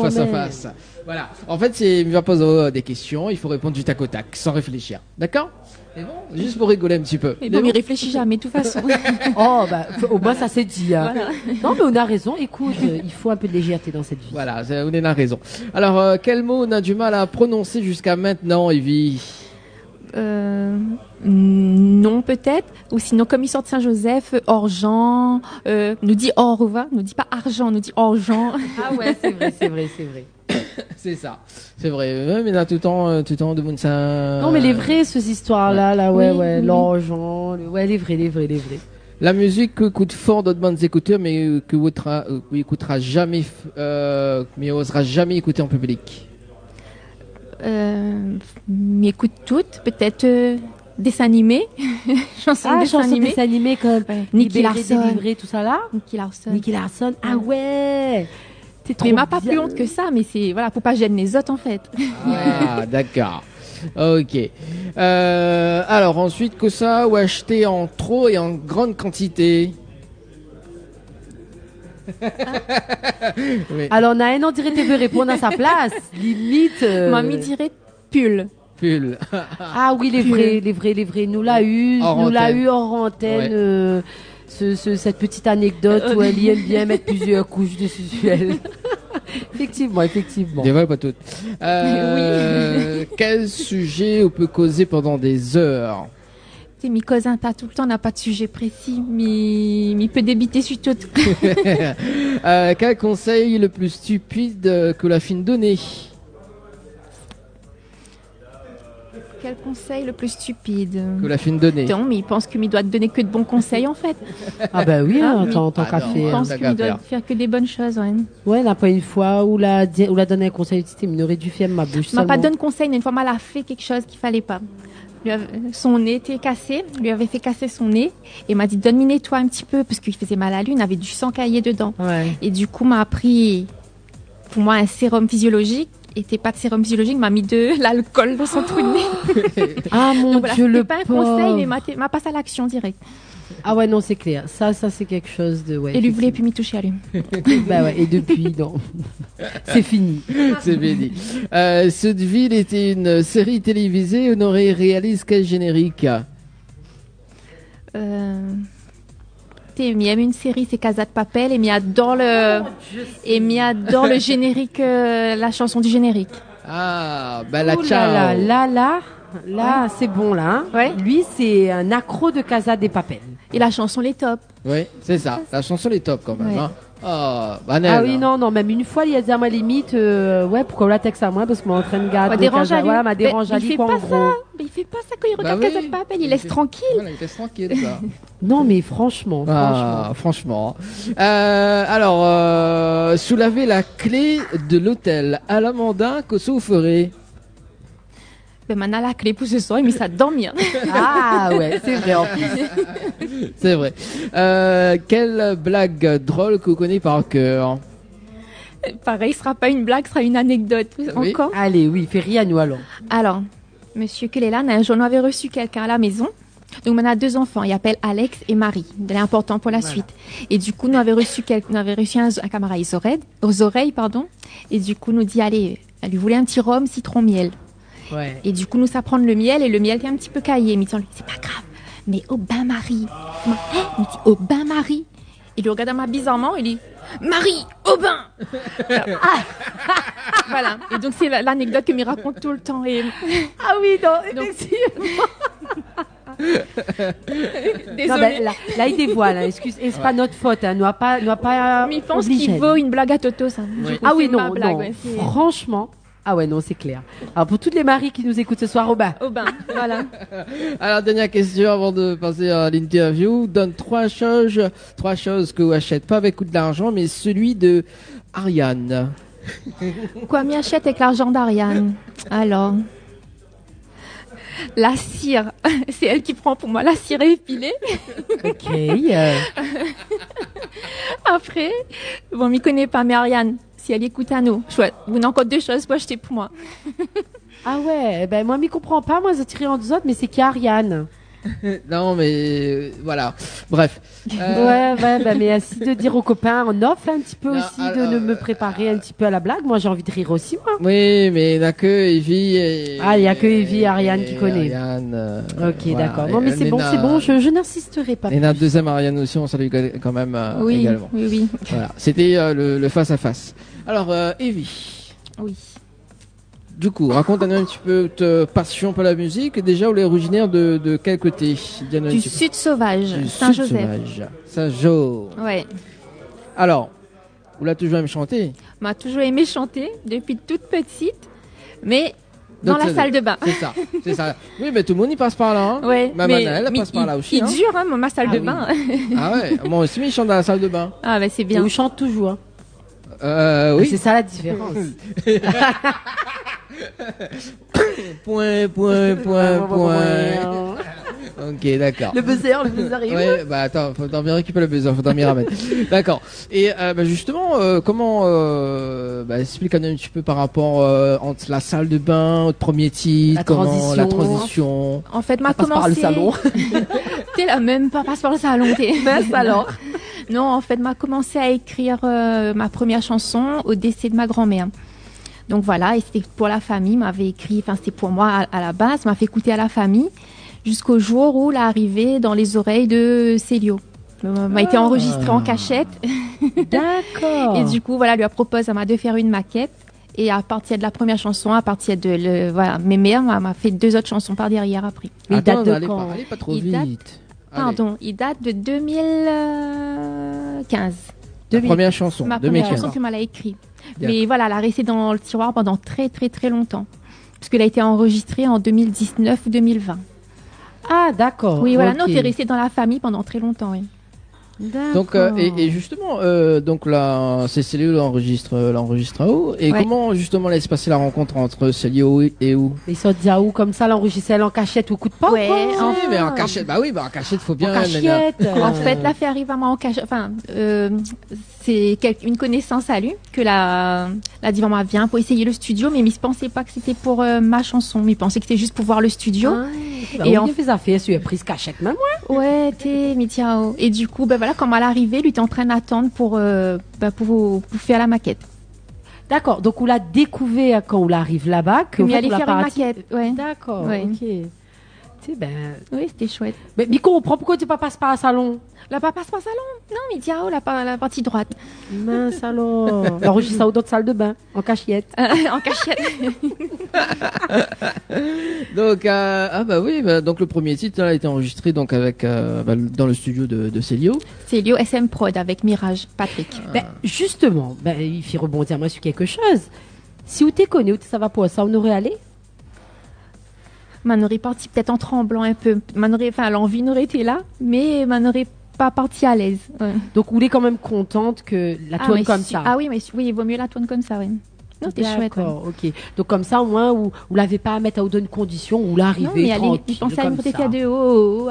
face à face. Voilà. En fait, il va poser des questions, il faut répondre du tac au tac, sans réfléchir. D'accord? C'est bon? Juste pour rigoler un petit peu. Mais bon, il réfléchit jamais, de toute façon. Oh, bah, au moins, ça s'est dit, hein. Voilà. Non, mais on a raison. Écoute, il faut un peu de légèreté dans cette vie. Voilà, on a raison. Alors, quel mot on a du mal à prononcer jusqu'à maintenant, Evie? Non, peut-être. Ou sinon, comme il sort de Saint-Joseph, Orgeant, nous dit Orva, nous dit pas argent, nous dit Orgeant. Ah ouais, c'est vrai. C'est ça, c'est vrai. Mais là, tout le temps de Mounsa. Non, mais les vraies, ces histoires-là, ouais, oui. L'argent, ouais, les vrais. La musique coûte fort d'autres bandes écouteurs, mais que vous écoutera jamais, mais osera jamais écouter en public. Mais écoute toutes, peut-être dessins animés. chansons dessins animés comme Nicky Larson, délivré, tout ça là. Nicky Larson. Ah ouais. Mais m'a pas plus honte que ça, mais c'est voilà, faut pas gêner les autres en fait. Ah d'accord. Ok. Alors ensuite que ça ou acheter en trop et en grande quantité. Oui. Alors Naël on dirait tu veux répondre à sa place. Limite. Mamie dirait pull. Ah oui les vrais. Nous l'a eu hors antenne. Ouais. Cette petite anecdote où elle aime bien mettre plusieurs couches de sexuel. effectivement. Des fois, pas toutes. Oui. Quel sujet on peut causer pendant des heures? Mes cousins, pas tout le temps, on n'a pas de sujet précis, mais peut débiter sur tout. Quel conseil le plus stupide que la fine donnée? Quel conseil le plus stupide que la fine donnée? Non, mais il pense qu'il doit te donner que de bons conseils en fait. Ah bah oui, tant qu'à faire. Il pense qu'il doit faire que des bonnes choses. Ouais, n'a pas une fois où la donné un conseil, il aurait dû faire ma bouche. M'a pas donné conseil, mais une fois elle a fait quelque chose qu'il fallait pas. Son nez était cassé, lui avait fait casser son nez et m'a dit donne-moi nettoie un petit peu parce qu'il faisait mal à lui, il avait du sang caillé dedans. Ouais. Et du coup m'a pris pour moi un sérum physiologique. était pas de sérum physiologique, m'a mis de l'alcool dans son trou de nez. Ah mon donc, voilà, Dieu, le pas pauvre. un conseil, mais m'a passé à l'action direct. Ah ouais, non, c'est clair. Ça c'est quelque chose de... Ouais, et lui voulait plus m'y toucher à lui. Bah ouais, et depuis, non. C'est fini. C'est fini. Sotteville était une série télévisée, Honoré réalise quel générique? Il y a une série, c'est Casa de Papel, et il adore le générique, la chanson du générique. Ah, bah la ciao. Là. là, c'est bon, là. Hein. Ouais. Lui, c'est un accro de Casa de Papel. Et la chanson, les top. Oui, c'est ça. La chanson est top quand même. Ouais. Hein. Ah, Manel. Ah oui, non, même une fois, il a dit à ma limite, ouais, pourquoi on la texte à moi, parce que moi en train de garder. Dérange à lui. Voilà, m'a dérangé à Mais il lui, fait quoi, pas en gros. Mais il fait pas ça quand il regarde Bah oui. Casa de Papel, il laisse tranquille. Voilà, il laisse tranquille, ça. Non, mais franchement. Ah, franchement. Alors, soulevez la clé de l'hôtel à la mandin, qu'est-ce que vous ferez? Ben maintenant la clé pour ce soir, il met ça dormir. Ah ouais, c'est vrai en plus. C'est vrai. Quelle blague drôle que vous connaissez par cœur? Pareil, ce sera pas une blague, ce sera une anecdote. Oui. Encore. Allez, oui, fais rire à nous alors. Alors, Monsieur Kelela, un jour, on avait reçu quelqu'un à la maison. Donc, on a 2 enfants. Il appelle Alex et Marie. Il est important pour la suite. Et du coup, nous avons reçu un camarade aux oreilles, pardon. Et du coup, nous dit, allez, elle lui voulait un petit rhum, citron, miel. Ouais. Et du coup, nous, ça prend le miel. Et le miel était un petit peu caillé. Mais c'est pas grave. Mais au bain-marie. Il me dit, au bain-marie. Il le regarde à moi bizarrement. Il dit, Marie, au bain. Voilà. Et donc, c'est l'anecdote que me raconte tout le temps. Et... Ah oui, non, Donc- effectivement. Désolée. Non, ben, là, il dévoile, hein, excuse, et c'est pas notre faute, hein, nous a pas, Mais il pense obligé. qu'il vaut une blague à Toto, ça. Du coup, Ah oui, c'est ma non, blague, non, ouais, c'est- franchement, ah ouais, non, c'est clair. Alors, pour toutes les maris qui nous écoutent ce soir, Robin. Au bain, voilà. Alors, dernière question avant de passer à l'interview. Donne 3 choses que vous achetez pas avec coup de l'argent, mais celui de Ariane. Quoi m'y achète avec l'argent d'Ariane? Alors, la cire, c'est elle qui prend pour moi la cire épilée. Ok. Après, bon, m'y connaît pas, mais Ariane, si elle écoute à nous, chouette, vous n'avez encore 2 choses pour acheter pour moi. Ah ouais, ben moi, m'y comprends pas, moi, je tire en 2 autres, mais c'est qui Ariane? Non, mais voilà. Bref. Ouais, ben, mais si de dire aux copains en off un petit peu Non, aussi, alors, de me préparer un petit peu à la blague, moi, j'ai envie de rire aussi, moi. Oui, mais il n'y a que Evie et... Ah, il y a que Evie et Ariane qui connaît. Ariane, Ok, voilà. d'accord. Non, mais Et c'est bon, je n'insisterai pas. Et notre deuxième Ariane aussi, on salue quand même Oui, également. oui. Voilà. C'était le face-à-face. Alors, Evie, Oui. du coup, raconte-nous un petit peu ta passion pour la musique. Déjà, vous êtes originaire de quel côté? Dis-nous un Du petit peu. Sud Sauvage, Du Saint-Joseph. Sud-Sauvage. Saint-Jo. Ouais. Alors, vous l'avez toujours aimé chanter? M'a toujours aimé chanter depuis toute petite, mais dans Donc, la salle de bain. C'est ça, c'est ça. Oui, mais tout le monde y passe par là. Hein. Ouais, Ma Manel, elle passe par là aussi. Il hein. dure, hein, ma salle Ah de oui. bain. Ah ouais, moi aussi, mais je chante dans la salle de bain. Ah, bah c'est Et bien. on chante toujours. Hein. Oui. C'est ça la différence. Point. Ok, d'accord. Le buzzer arrive. Ouais, bah attends, faut bien récupérer le buzzer, faut t'en m'y remettre. D'accord. Et bah justement, comment explique-nous un petit peu par rapport entre la salle de bain, au premier titre, la transition. En fait, m'a passe par le commencé. salon. T'es là même pas passe par le salon. Mince alors. Non, en fait, m'a commencé à écrire ma première chanson au décès de ma grand-mère. Donc voilà, et c'était pour la famille, m'avait écrit, enfin c'était pour moi à la base, m'a fait écouter à la famille jusqu'au jour où l'arrivée dans les oreilles de Célio. M'a été enregistrée en cachette. D'accord. Et du coup, voilà, lui a proposé à moi de faire une maquette. Et à partir de la première chanson, à partir de voilà, mes mères m'a fait 2 autres chansons par derrière après. Mais il date de allez quand? pas trop Il vite. date- Allez. Pardon, il date de 2015. La première chanson, Ma première 2015. chanson que m'a écrite. Bien. Mais voilà, elle a resté dans le tiroir pendant très très très longtemps. Parce qu'elle a été enregistrée en 2019 ou 2020. Ah, d'accord. Oui, voilà, ok. non, t'es resté dans la famille pendant très longtemps, oui. Donc et justement donc là c'est Célio l'enregistre où et Ouais. comment justement laisse passer la rencontre entre Célio et où? Ils sont déjà où comme ça, l'enregistrer elle en cachette ou coup de poing? Ouais, quoi. Oui, mais en cachette. Bah oui, bah en cachette faut bien. En cachette. En fait, l'affaire arrive à moi en cachette. Enfin, c'est une connaissance à lui que la dit maman viens pour essayer le studio, mais il ne pensait pas que c'était pour ma chanson. Il pensait que c'était juste pour voir le studio. Bah, Et et en- on fait affaire, tu as prise cachette même. Ouais, t'es mais tiens. Et du coup, ben voilà, quand à l'arrivée, lui était en train d'attendre pour faire la maquette. D'accord. Donc on l'a découvert quand on arrive là-bas. Que Mais en fait, aller on l'a faire pas une arrêté. maquette. Ouais. D'accord. Ouais. Ok. Tu sais, ben. Oui, c'était chouette. Mais Miko, on comprend pourquoi tu passes pas à salon. La papa passe pas salon. Non, mais Diao, la partie droite. Mince alors. Enregistre ça dans notre salle de bain, en cachette. En cachette. Donc, donc le premier titre a été enregistré donc avec dans le studio de Célio. C'est Lio SM Prod avec Mirage, Patrick. Ben, justement, il fait rebondir moi sur quelque chose. Si vous t'es connu, ça va pour ça, on aurait allé. Man aurait parti peut-être en tremblant un peu. L'envie n'aurait été là, mais man n'aurait pas parti à l'aise. Ouais. Donc, vous êtes quand même contente que la tourne comme ça. Ah oui, mais oui, il vaut mieux la tourne comme ça, oui. Non, c'était chouette. D'accord, ok. Donc, comme ça, au moins, vous l'avez pas à mettre à vous donner une condition, où l'arrivée tranquille. Il pensait à une petite de haut,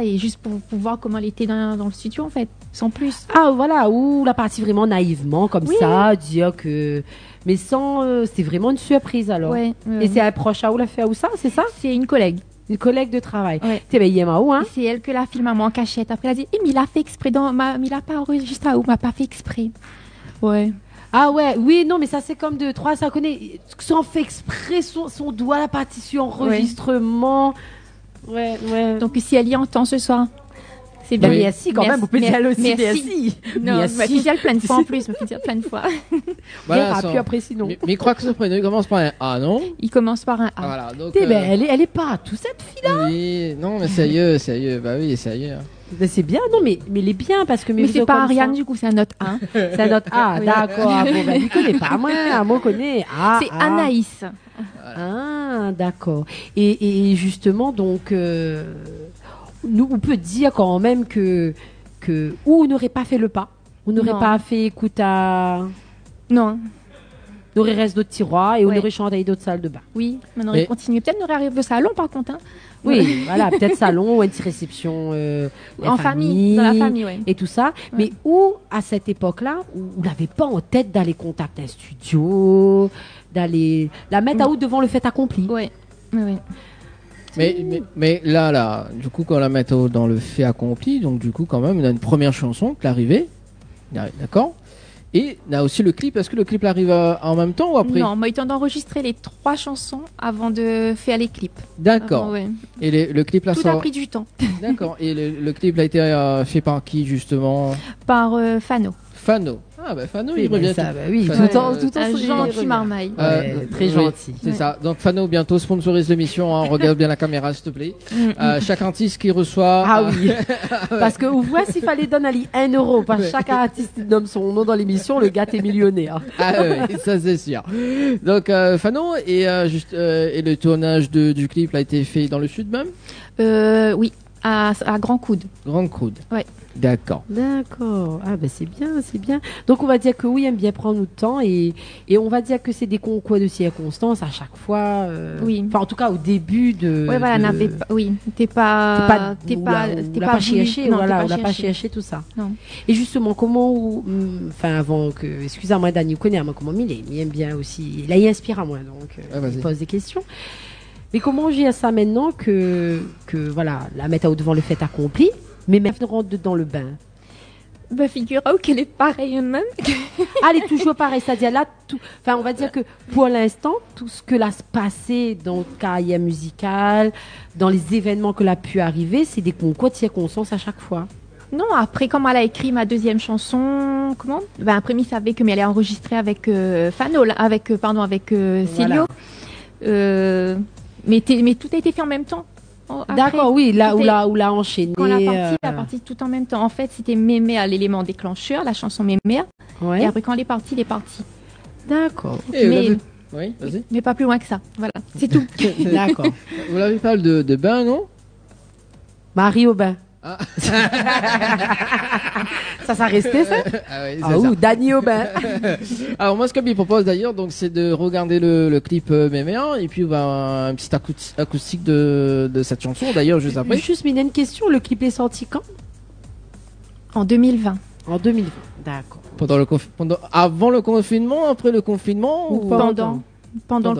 et juste pour voir comment elle était dans le studio, en fait, sans plus. Ah, voilà, ou la partie vraiment naïvement, comme ça, dire que. Mais sans. C'est vraiment une surprise alors. Ouais, et c'est un proche à où l'a fait à ça, c'est ça? C'est une collègue. Une collègue de travail. Ouais. T'es bien Yémaou, hein? C'est elle que la filme à moi en cachette. Après, elle a dit, mais il a fait exprès mais il a pas enregistré à où, m'a pas fait exprès. Ouais. Ah ouais, oui, non, mais ça c'est comme 2-3, ça connaît. Sans fait exprès son doigt, la partie sur enregistrement. Ouais. Donc si elle y entend ce soir, c'est bien. Merci quand même, vous pouvez dire aussi merci. Non, je me suis dit plein de fois en plus, je me suis dit plein de fois. Voilà, puis après sinon. Mais il croit que ce prénom il commence par un A, non? Il commence par un A. Voilà, donc. Elle est pas tout cette fille-là. Oui, non, mais sérieux. Bah oui, sérieux. Ben c'est bien, non, mais il est bien parce que. Mais c'est pas Ariane, du coup, c'est un autre A. C'est un autre A, d'accord. Bon, ben, il connaît pas, moi connaît. C'est Anaïs. Ah, d'accord. Et justement, donc, nous, on peut dire quand même que ou on n'aurait pas fait le pas, on n'aurait pas fait écoute à. Non. On aurait resté d'autres tiroirs et on aurait chanté d'autres salles de bain. Oui, on aurait continué. Peut-être on aurait arrivé au salon par contre. Hein. Oui, voilà, peut-être salon ou une petite réception en famille, dans la famille, et tout ça. Ouais. Mais où, à cette époque-là, vous n'avez pas en tête d'aller contacter un studio, d'aller la mettre à out devant le fait accompli. Oui. Mais là, du coup, quand on la met dans le fait accompli, donc du coup, quand même, on a une première chanson qui est arrivée. D'accord? Et on a aussi le clip. Est-ce que le clip arrive en même temps ou après? Non, moi, il tente d'enregistrer les 3 chansons avant de faire les clips. D'accord. Ouais. Et le clip là, tout a pris du temps. D'accord. Et le clip a été fait par qui justement? Par Fano. Fano. Ah bah Fano, il revient. Ça, oui, Fano, tout en un gentil marmaille. Très gentil. C'est ça. Donc Fano bientôt sponsorise l'émission. Hein. Regarde bien la caméra, s'il te plaît. Chaque artiste qui reçoit. Ah oui. Parce que vous voyez, s'il fallait donner 1 euro par chaque artiste qui nomme son nom dans l'émission, le gars est millionnaire. Ah oui, ça c'est sûr. Donc Fano et le tournage du clip a été fait dans le sud même. Oui, à Grand Coude. Grand Coude. Ouais. D'accord. Ah ben c'est bien. Donc on va dire que oui, aime bien prendre notre temps et on va dire que c'est des concours de circonstances à chaque fois. Oui. Enfin en tout cas au début de. Ouais voilà, n'avait pas. Oui, t'es pas cherché. Voilà, on n'a pas cherché tout ça. Non. Et justement comment, enfin avant que, excusez-moi Dani, vous connaissez moi comment il aime bien aussi. Là il inspire à moi donc il pose des questions. Mais comment j'ai à ça maintenant que voilà la mettre devant le fait accompli. Mais même rentre dans le bain. Bah, figure-toi qu'elle est pareille même. Elle est toujours pareille. C'est-à-dire là, on va dire que pour l'instant, tout ce que l'a passé dans la carrière musicale, dans les événements que l'a pu arriver, c'est des concours de circonstances à chaque fois. Non, après, comme elle a écrit ma deuxième chanson, après, il savait que mais elle est enregistrée avec Fano, avec Célio. Voilà. Mais tout a été fait en même temps. Après, d'accord, oui, là où l'a enchaîné. Quand la partie tout en même temps. En fait, c'était Mémé à l'élément déclencheur, la chanson Mémé. Ouais. Et après, quand elle est partie, D'accord. Oui, vas-y. Mais pas plus loin que ça. Voilà, c'est tout. D'accord. Vous l'avez parlé de bain, non? Marie au bain. Ah. ça restait ça? Oui, Dani au bain. Alors moi ce que je propose d'ailleurs donc c'est de regarder le clip Méméan et puis on va un petit acoustique de cette chanson d'ailleurs juste après. Juste une question, le clip est sorti quand? En 2020. En 2020, d'accord. Avant le confinement, après le confinement ou pendant le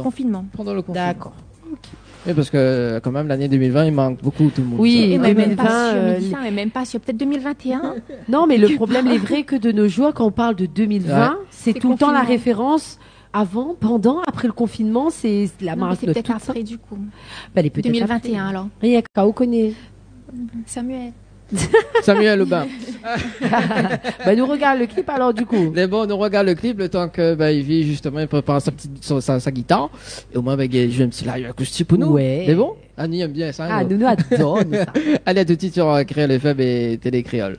confinement. Pendant le confinement. D'accord. Okay. Oui, parce que quand même l'année 2020 il manque beaucoup tout le monde. Oui, mais même pas sûr, peut-être 2021. Non, mais le problème est vrai que de nos jours, quand on parle de 2020, c'est tout le temps la référence Avant, pendant, après le confinement, c'est la Non, mais marque c'est de peut-être tout ça. après du coup. Elle est peut-être 2021 alors. Rien qu'à on connaît. Samuel. Samuel Aubin. Bah, nous regarde le clip alors du coup. Mais bon, on regarde le clip le temps que Ivy justement il prépare sa guitare et au moins il joue un petit live acoustique pour nous. Ouais. Mais bon, Annie aime bien ça. Ah, nous. nous adore nous, ça. Allez, à tout de suite sur Créole FM et Télé Créole.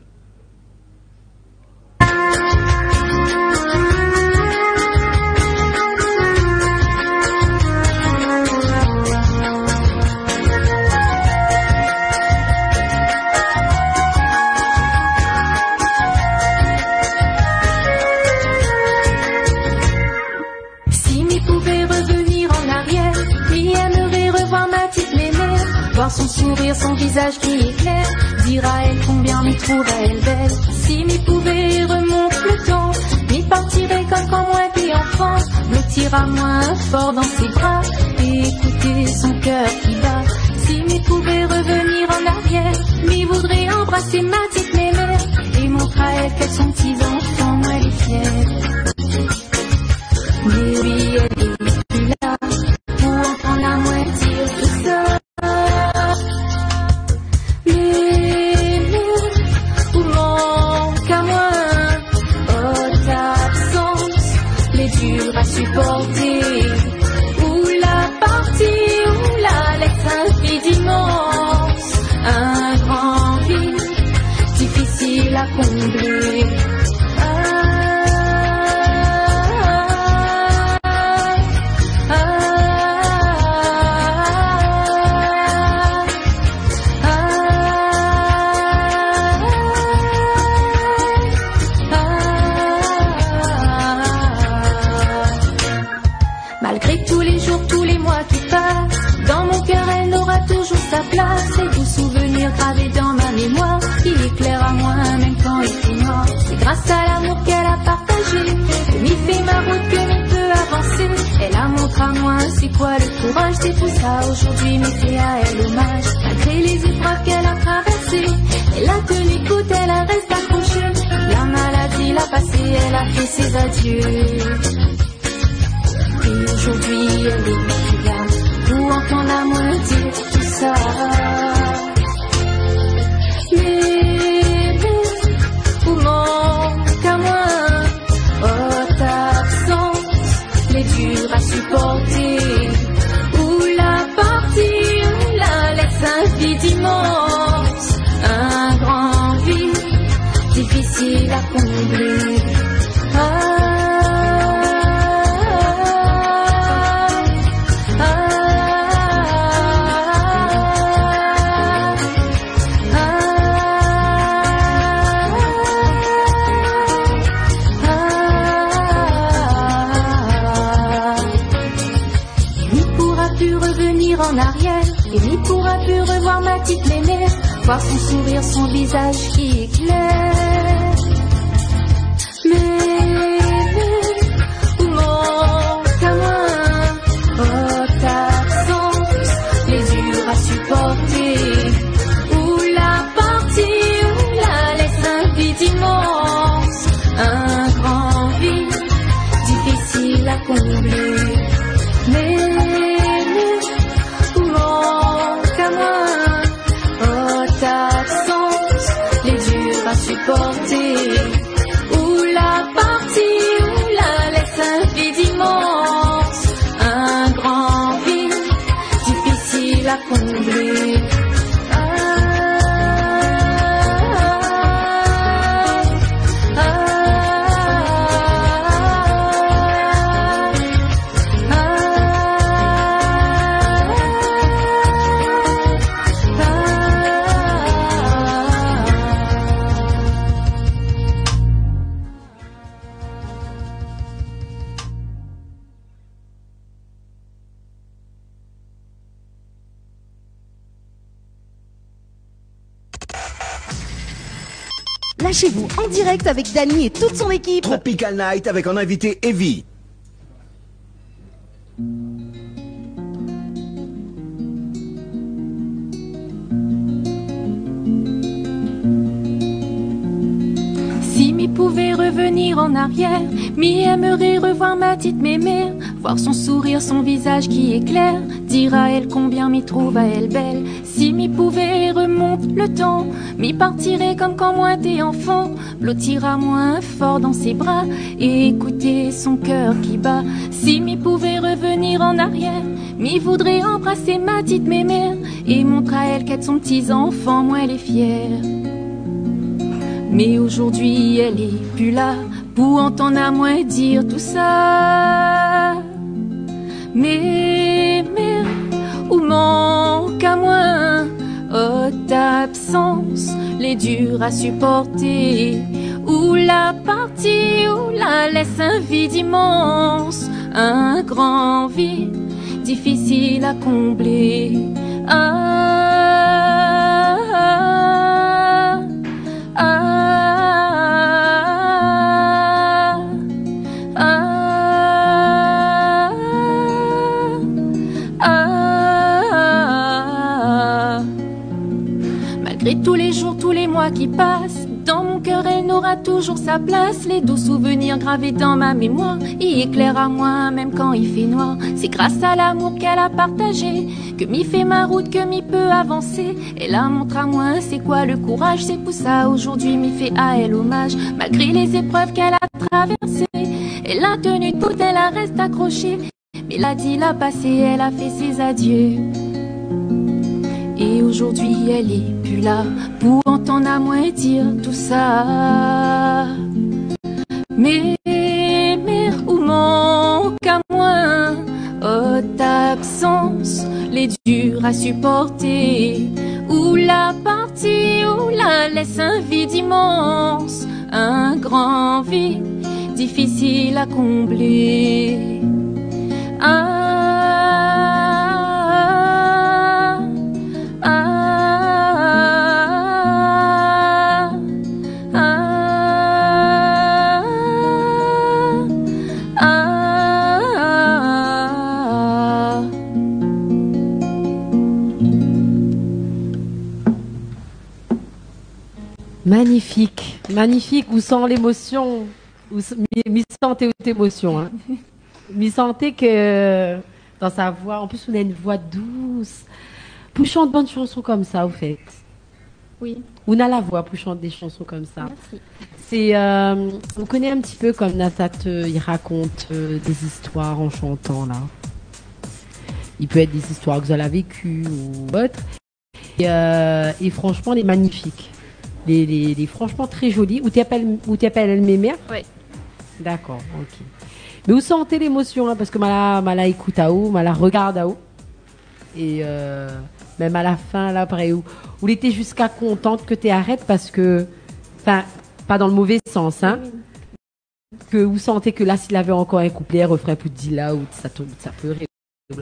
Voir son sourire, son visage qui éclaire, dire à elle combien m'y trouverait-elle belle. Si m'y pouvait remonter le temps, m'y partirait comme quand moi t'es enfant, blottira moins fort dans ses bras et écouter son cœur qui bat. Si m'y pouvait revenir en arrière, m'y voudrait embrasser ma petite mémère et montrer à elle qu'elles sont petits enfants, moi elle est fière. Mais oui, elle est plus là pour entendre la moitié de tout ça. Supporter ou la partie ou la laisse infiniment un grand vide difficile à combler. Place et tout souvenir gravé dans ma mémoire qui éclaire à moi même quand il fait noir. C'est grâce à l'amour qu'elle a partagé que m'y fait ma route, que m'y peut avancer. Elle a montré à moi c'est quoi le courage, c'est tout ça aujourd'hui m'y fait à elle hommage. Malgré les épreuves qu'elle a traversées, elle a tenu coup, elle a resté accrochée. La maladie l'a passée, elle a fait ses adieux. Et aujourd'hui elle est plus là pour entendre la moitié tout ça. Mais où manque à moi, oh ta absence, les durs à supporter, ou la partie, ou la laisse infiniment, un grand vide, difficile à combler. En arrière, et n'y pourra plus revoir ma petite mémère, voir son sourire, son visage qui éclaire. Mais où manque à moi, oh ta absence, les durs à supporter, ou la partie, ou la laisse infiniment, un grand vide, difficile à combler. Mais supporter, ou la partie, ou la laisse infiniment, un grand vide, difficile à combler. Lâchez-vous en direct avec Dany et toute son équipe. Tropical Night avec en invité Evie. Si m'y pouvait revenir revenir en arrière. Mi aimerait revoir ma petite mémère, voir son sourire, son visage qui éclaire, dire à elle combien m'y trouve à elle belle. Si m'y pouvait remonter le temps, m'y partirait comme quand moi t'es enfant, blottira moins fort dans ses bras et écouter son cœur qui bat. Si m'y pouvait revenir en arrière, m'y voudrait embrasser ma petite mémère et montrer à elle qu'être son petit enfant, moi elle est fière. Mais aujourd'hui elle est plus là pour entendre à moi dire tout ça. Mais mère, où manque à moi, oh ta absence, les durs à supporter, ou la partie, ou la laisse un vide immense, un grand vide difficile à combler. Ah, ah, ah. Malgré tous les jours, tous les mois qui passent, dans mon cœur elle n'aura toujours sa place. Les doux souvenirs gravés dans ma mémoire y éclairent à moi même quand il fait noir. C'est grâce à l'amour qu'elle a partagé que m'y fait ma route, que m'y peut avancer. Elle a montré à moi c'est quoi le courage. C'est pour ça aujourd'hui m'y fait à elle hommage. Malgré les épreuves qu'elle a traversées, elle a tenu toute, elle a reste accrochée. Mais l'a dit, l'a passé, elle a fait ses adieux. Et aujourd'hui elle est plus là pour entendre à moi dire tout ça. Mais mère, où manque à moi, oh ta absence, les durs à supporter, ou la partie, ou la laisse un vide immense, un grand vide difficile à combler. Ah, magnifique, magnifique. Où sent l'émotion, m'y sentez toute émotion. Hein. M'y sentez que dans sa voix, en plus on a une voix douce. Pour chanter de bonnes chansons comme ça, au fait. Oui. On a la voix pour chanter des chansons comme ça. Merci. C'est, on connaît un petit peu comme Nathat, il raconte des histoires en chantant là. Il peut être des histoires que vous avez vécues ou autres. Et franchement, elle est magnifique. Les franchement très jolie. Où tu appelles mémère? Oui. D'accord, ok. Mais vous sentez l'émotion là, parce que mala écoute à où, mala regarde à où. Et même à la fin là, pareil, où il était jusqu'à contente que tu arrêtes parce que, enfin, pas dans le mauvais sens, hein. Que vous sentez que là, s'il avait encore un couplet, refrain pour dire là, ou ça pleurait.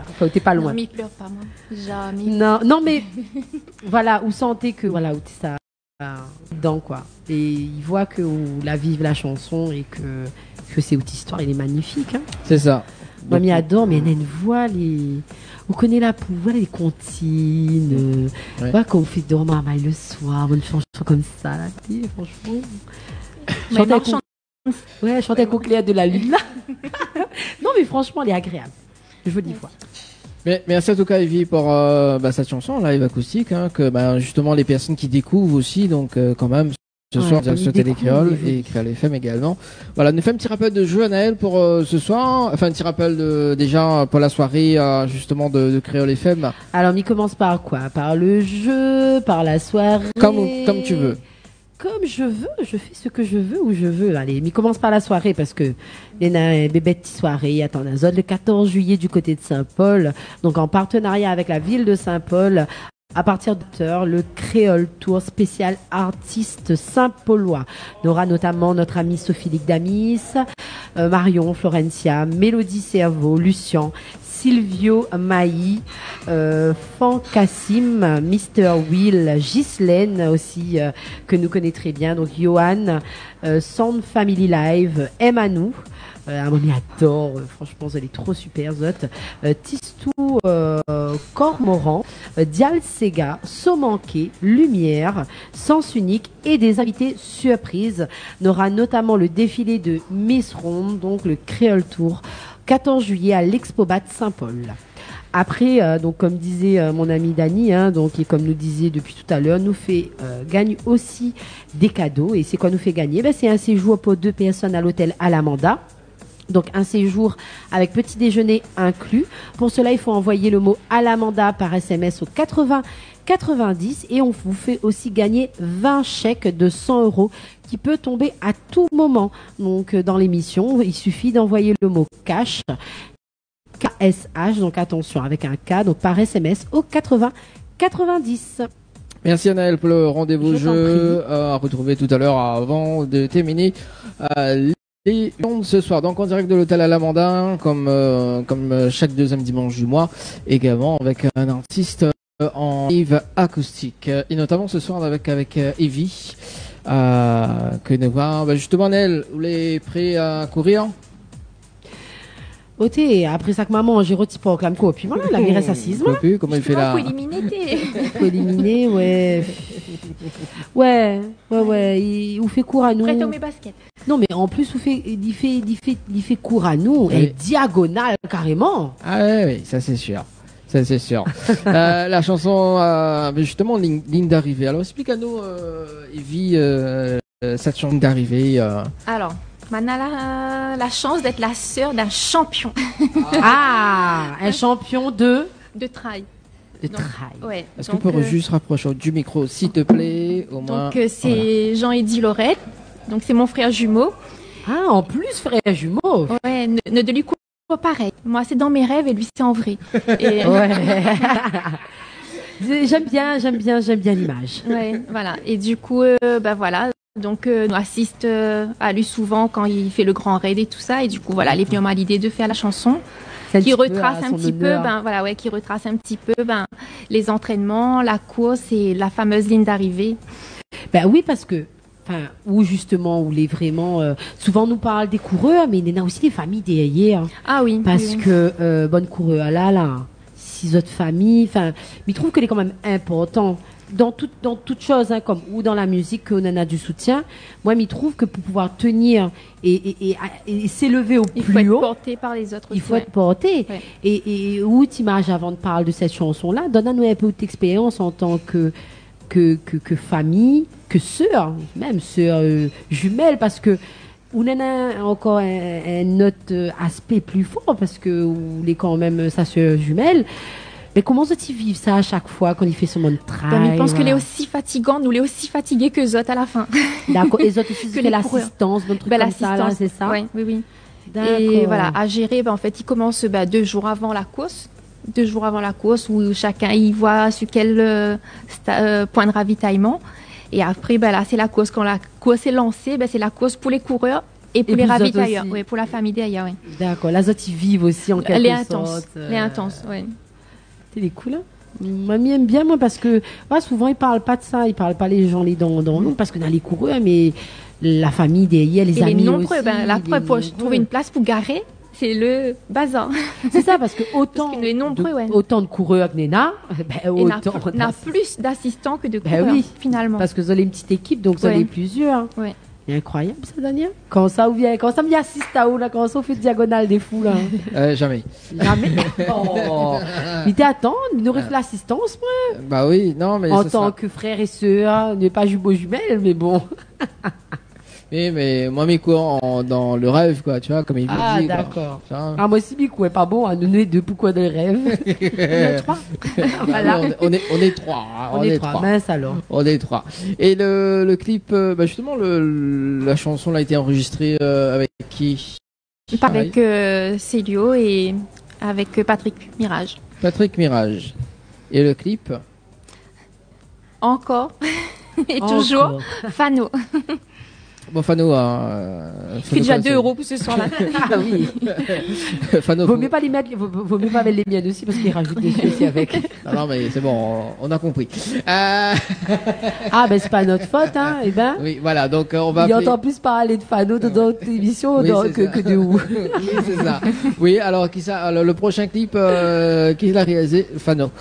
Enfin, t'es pas loin. Non, m'y pleure pas moi. Jamais. Non, mais voilà, vous sentez que voilà, où t'es ça. Dedans quoi, et il voit que la vive la chanson et que c'est une histoire, elle est magnifique hein. C'est ça. Mamie adore, mais elle a une voix, vous connaissez la voix, les comptines, ouais. Quand on fait dormir maille le soir, une chanson comme ça là, franchement. Chanter avec au clair de la lune là. Non mais franchement, elle est agréable. Jolie voix. Mais merci en tout cas Evie pour cette chanson live acoustique que justement les personnes qui découvrent aussi donc quand même ce soir sur Télé Créole et Créole FM également. Voilà, nous fait un petit rappel de jeu Anaël pour ce soir, enfin un petit rappel déjà pour la soirée justement de Créole FM. Alors on commence par quoi? Par le jeu, par la soirée. Comme tu veux. Comme je veux, je fais ce que je veux où je veux. Allez, mais commence par la soirée parce que il y a une bébête soirée. Attends, le 14 juillet du côté de Saint-Paul. Donc en partenariat avec la ville de Saint-Paul. À partir de 8h, le Créole Tour spécial artiste Saint-Paulois. On aura notamment notre amie Sophie Ligdamis, Marion Florencia, Mélodie Cerveau, Lucien, Silvio Maï, Fan Kassim, Mr. Will, Ghislaine aussi, que nous connaissons très bien, donc Johan, Sound Family Live, Emmanou, Amoni adore, franchement, elle est trop super, Zot, Tistou Cormoran, Dial Sega, Saut manqué, Lumière, Sens unique et des invités surprises. On aura notamment le défilé de Miss Ronde, donc le Creole Tour, 14 juillet à l'Expobat Saint-Paul. Après, donc comme disait mon ami Dani, donc et comme nous disait depuis tout à l'heure, nous fait gagne aussi des cadeaux. Et c'est quoi nous fait gagner? C'est un séjour pour 2 personnes à l'hôtel Alamanda. Donc un séjour avec petit déjeuner inclus. Pour cela, il faut envoyer le mot Alamanda par SMS au 80 90 et on vous fait aussi gagner 20 chèques de 100 € qui peut tomber à tout moment. Donc dans l'émission, il suffit d'envoyer le mot cash. KSH, donc attention avec un K, donc par SMS au 80 90. Merci Anaël pour le rendez-vous jeu à retrouver tout à l'heure avant de terminer les ondes ce soir. Donc en direct de l'hôtel Alamanda, comme chaque deuxième dimanche du mois, également avec un artiste en live acoustique et notamment ce soir avec Evie que nous voir. Justement Anaël, vous êtes prêt à courir? Après ça que maman, j'ai retiré pour Clamco, puis voilà, la mère est assise. Comment il fait là? Faut éliminer, faut éliminer, ouais. Ouais, il vous fait cours à nous. Prête mes baskets. Non, mais en plus, il fait cours à nous, oui. Et diagonale, carrément. Ah ouais, ça c'est sûr. Ça c'est sûr. La chanson, justement, ligne d'arrivée. Alors explique à nous, Evie, cette chanson d'arrivée. Alors. Maintenant, la chance d'être la sœur d'un champion. Un champion de trail. De trail. Ouais. Est-ce qu'on peut juste rapprocher du micro, s'il te plaît, au moins. Donc c'est Jean-Eddy Lorette. Donc c'est mon frère jumeau. Ah, en plus frère jumeau. Ouais, ne de lui coupe pas pareil. Moi c'est dans mes rêves et lui c'est en vrai. Et... Ouais. J'aime bien l'image. Ouais, voilà. Et du coup, voilà. Donc, nous assiste à lui souvent quand il fait le grand raid et tout ça. Et du coup, voilà, elle est venue à l'idée de faire la chanson qui retrace un petit peu, qui retrace un petit peu, les entraînements, la course et la fameuse ligne d'arrivée. Oui, parce que, où justement, où les vraiment, souvent on nous parle des coureurs, mais il y en a aussi des familles derrière. Ah oui. Parce que, bonne coureuse, là, 6 autres familles, mais je trouve qu'elle est quand même important. Dans toute chose, comme ou dans la musique, qu'on en a du soutien. Moi, je trouve que pour pouvoir tenir et s'élever au plus haut, il faut être porté par les autres. Il faut être porté. Ouais. Et où t'imagines avant de parler de cette chanson-là, donne-nous un peu d'expérience en tant que famille, que sœur, même sœur jumelle, parce que on en a encore un autre aspect plus fort parce que on est quand même sa sœur jumelle. Mais comment tu vivre ça à chaque fois quand il fait son monde travail? Je pense qu'elle est aussi fatigante, nous, elle est aussi fatiguée que les autres à la fin. D'accord. Et les autres aussi, c'est l'assistance, donc truc comme ça, là, c'est ça? Oui. D'accord. Et voilà, à gérer, en fait, il commence 2 jours avant la course. 2 jours avant la course où chacun y voit sur quel point de ravitaillement. Et après, là, c'est la course. Quand la course est lancée, c'est la course pour les coureurs. Et pour les ravitailleurs, oui, pour la famille derrière, oui. D'accord. Les autres, ils vivent aussi en quelque sorte. Les intenses, oui. C'est cool, hein? Mamie aime bien, moi, parce que souvent, ils parlent pas de ça. Ils parlent pas les gens les dents parce que dans les coureurs, mais la famille derrière, les amis nombreux, aussi. La preuve, pour trouver une place pour garer, c'est le bazar. C'est ça, parce que autant de coureurs que Nena, autant... On a plus d'assistants que de coureurs, finalement. Parce que vous avez une petite équipe, donc vous avez plusieurs. Ouais. C'est incroyable ça, Daniel. Quand ça me assiste à où là, quand ça fait diagonale des fous là. Jamais. Oh. Mais t'attends, nous aurait fait l'assistance, moi. Oui, non, mais en tant que frère et sœur, n'est pas jumeau-jumelle, mais bon. Mais moi, mes cours dans le rêve, quoi, tu vois, comme il dit. Ah, d'accord. Moi aussi, mes cours, pas bon, nous est deux, pourquoi de rêve? On est 3. Voilà. On est 3. On est 3, mince alors. On est 3. Et le clip, justement, la chanson a été enregistrée avec qui? Avec Célio et avec Patrick Mirage. Patrick Mirage. Et le clip? Encore. Et toujours Fano. Bon, Fano, Il fait déjà 2 € pour ce soir-là. Ah oui. Fano, vaut mieux pas les mettre, vaut mieux pas mettre les miennes aussi parce qu'ils rajoutent des choses aussi avec. Non, mais c'est bon, on a compris. Ah, ben c'est pas notre faute, hein, eh ben. Oui, voilà, donc on va Il appeler... entend plus parler de Fano dans d'autres émissions Oui, que de où. Oui, c'est ça. Oui, alors, le prochain clip, qui l'a réalisé? Fano.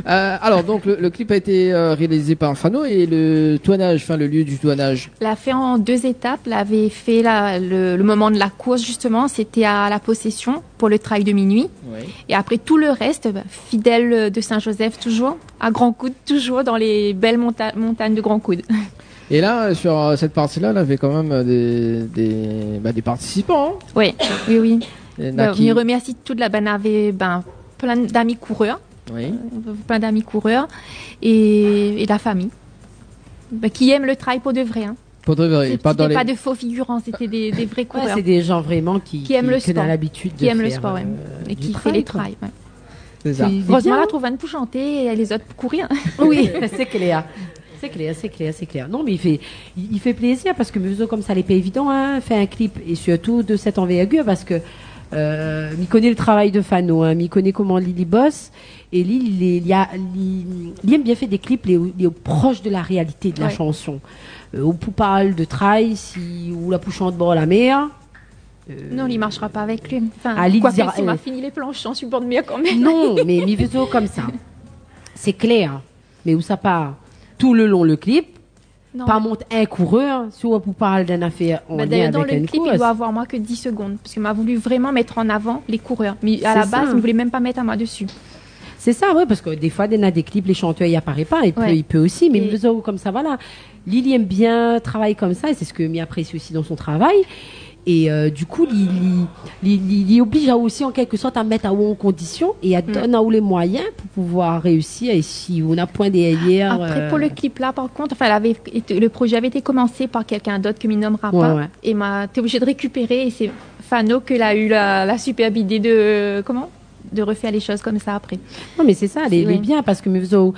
Alors, donc, le clip a été réalisé par Fano et le tournage, enfin, le lieu du tournage. L'a fait en 2 étapes. L'avait fait le moment de la course, justement, c'était à la Possession pour le trail de minuit. Oui. Et après tout le reste, fidèle de Saint-Joseph toujours, à Grand Coude, toujours dans les belles montagnes de Grand Coude. Et là, sur cette partie-là, il y avait quand même des participants. Hein. Oui, oui, oui. Il y en a On y remercie toute la bande. On avait plein d'amis coureurs, Oui. plein d'amis coureurs et la famille qui aiment le trail pour de vrai. Hein. Pour de vrai, pas dans les... pas de faux figurants, c'était des vrais coureurs. Ouais, c'est des gens vraiment qui aiment le sport, ont l'habitude de qui aiment le faire, sport, ouais. Et du qui trail, fait les quoi. trails. Ouais. C'est ça. Heureusement, la trouve Anne pour chanter et les autres pour courir. Oui, c'est clair. C'est clair. Non, mais il fait plaisir parce que Muso, comme ça, n'est pas évident, hein, fait un clip et surtout de cette envergure parce que il connaît le travail de Fano, hein, il connaît comment Lily bosse et Lily, il aime bien faire des clips les proches de la réalité de la chanson. Où parle de trail, ou la pouchant de bord à la mer. Non, il marchera pas avec lui. Enfin, Lily quoi dira, qu'il m'a fini les planches en support de mer quand même. Non, mais Miveso comme ça. C'est clair. Mais où ça part tout le long le clip, Non. pas monte un coureur, soit pour parler d'une affaire en lien D'ailleurs, dans avec le une clip, course. il doit avoir moins que 10 secondes. Parce qu'il m'a voulu vraiment mettre en avant les coureurs. Mais à la C'est base, ça. il ne voulait même pas mettre à moi dessus. C'est ça, ouais, parce que des fois, dans des clips, les chanteurs, il apparaît pas, Ouais. il peut aussi, mais Et- Miveso comme ça, voilà. Lily aime bien travailler comme ça, et c'est ce que m'y apprécie aussi dans son travail. Et du coup, il oblige à aussi en quelque sorte à mettre à haut en condition et à donner à haut les moyens pour pouvoir réussir. Et si on a point derrière. Après, pour le clip là, par contre, enfin, le projet avait été commencé par quelqu'un d'autre que m'y nommera Ouais, pas. ouais. Et t'es obligé de récupérer. Et c'est Fano qu'il a eu la superbe idée de refaire les choses comme ça après. Non, mais c'est ça, elle est Ouais. bien parce que Miveso,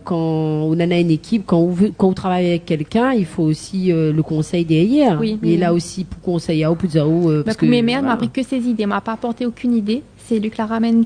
quand on en a une équipe, quand on travaille avec quelqu'un, il faut aussi le conseil derrière. Oui. Et là aussi, pour conseiller à Poudzao. Parce que mes mères m'a pris que ses idées, m'a pas apporté aucune idée. C'est lui qui la ramène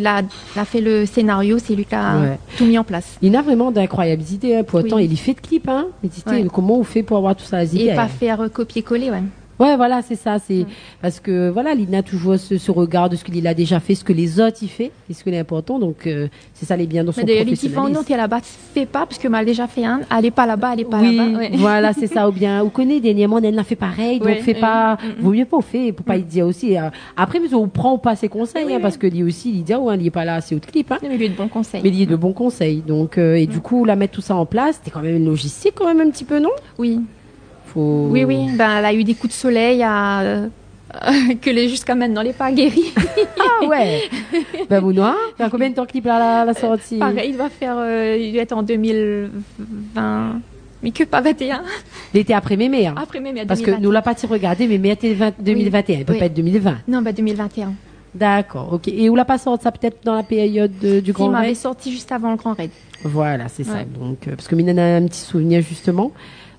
l'a fait le scénario, c'est lui qui a Ouais. tout mis en place. Il a vraiment d'incroyables idées. Hein. Pour autant, Oui. il y fait de clips. Hein. Mais dites, Ouais. comment on fait pour avoir tout ça les Et idées pas faire copier-coller, ouais. Ouais, voilà, c'est ça. C'est parce que voilà, Lina a toujours ce regard de ce qu'il a déjà fait, ce que les autres y fait, et ce qui est important. Donc c'est ça les bien dans son Mais d'ailleurs, les qui font non, professionnalisme. t'es là-bas, fais pas, parce que m'a déjà fait un. Allez pas là-bas, allez pas Oui, là-bas. Ouais. voilà, c'est ça. Ou bien, vous connaissez dernièrement, elle l'a fait pareil, donc Ouais, fait pas. mm. Vaut mieux pas au fait, pour pas y dire aussi. Après, mais on prend ou pas ses conseils, Oui, hein, oui. parce que lui aussi, il dit, oh, hein, il est pas là, c'est autre clip, hein. Mais il y a de bons conseils. Mais il y a de bons conseils. Donc, et du coup, la mettre tout ça en place, c'était quand même une logistique, quand même un petit peu, non? Oui. Faut... Oui, oui. Ben, elle a eu des coups de soleil jusqu'à maintenant, elle n'est pas guérie. Ah ouais. Ben, vous noir. Il y a combien de temps que clip la sortie? Pareil, il doit être en 2020. Mais que pas 21. L'été après mes mères. Après même, il y a Parce que 2021. nous l'a pas regardé, mais était 2021. Il peut Oui. pas être 2020. Non, 2021. D'accord, ok. Et où l'a pas sorti ça peut-être dans la période du Il Grand m'avait Raid? sorti juste avant le Grand Raid. Voilà, c'est ça. Ouais. Donc, parce que Mina a un petit souvenir justement.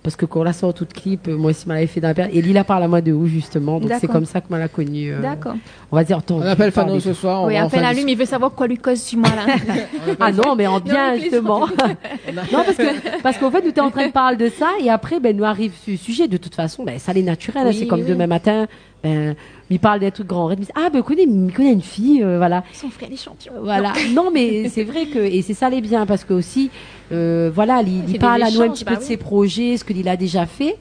Parce que quand on la sort toute clip, moi aussi, m'avait fait dans la période. Et Lila parle à moi de où justement. Donc, c'est D'accord. comme ça que m'a l'a connu. D'accord. On va dire, On appelle Fano ce soir. Oui, va appelle enfin à lui, mais il veut savoir quoi lui cause sur moi là. Ah non, mais en bien, mais justement. Non, parce qu'en fait, nous t'es en train de parler de ça, et après, ben, nous arrive ce sujet. De toute façon, ben, ça l'est naturel, hein, Oui, c'est comme oui. demain matin, ben, il parle des trucs grands raids, il dit, ah, ben, il connaît une fille, voilà. Son frère est champion. Voilà. Non, mais c'est vrai que, et c'est ça les bien, parce que aussi, voilà, il C'est parle des à nous un échanges, petit bah peu de oui. ses projets, ce qu'il a déjà fait.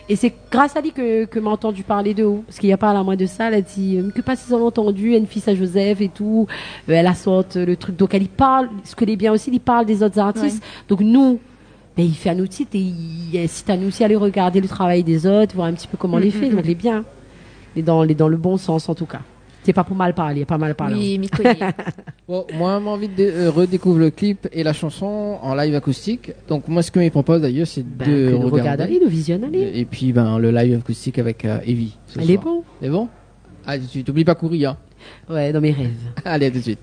Et c'est grâce à lui que m'a entendu parler de où. Parce qu'il y a pas à moi de ça, elle a dit, que pas s'ils ont entendu, une fille à Joseph et tout, elle a sorti le truc. Donc elle y parle, ce que les bien aussi, il parle des autres artistes. Donc nous, ben, il fait un outil et il incite à nous aussi à aller regarder le travail des autres, voir un petit peu comment il est fait. Donc il est bien. Il est dans le bon sens en tout cas. C'est pas pour mal parler, il y a pas mal parlé. Oui, m'y connaît. Bon, moi, j'ai envie de redécouvrir le clip et la chanson en live acoustique. Donc, moi, ce que je propose d'ailleurs, c'est Ben, de que nous regarder. regarde, allez, nous visionne, allez. Et puis, ben, le live acoustique avec Evie. ce Elle est soir. bon. C'est bon? Allez, tu t'oublies pas courir, hein. Ouais, dans mes rêves. Allez, à tout de suite.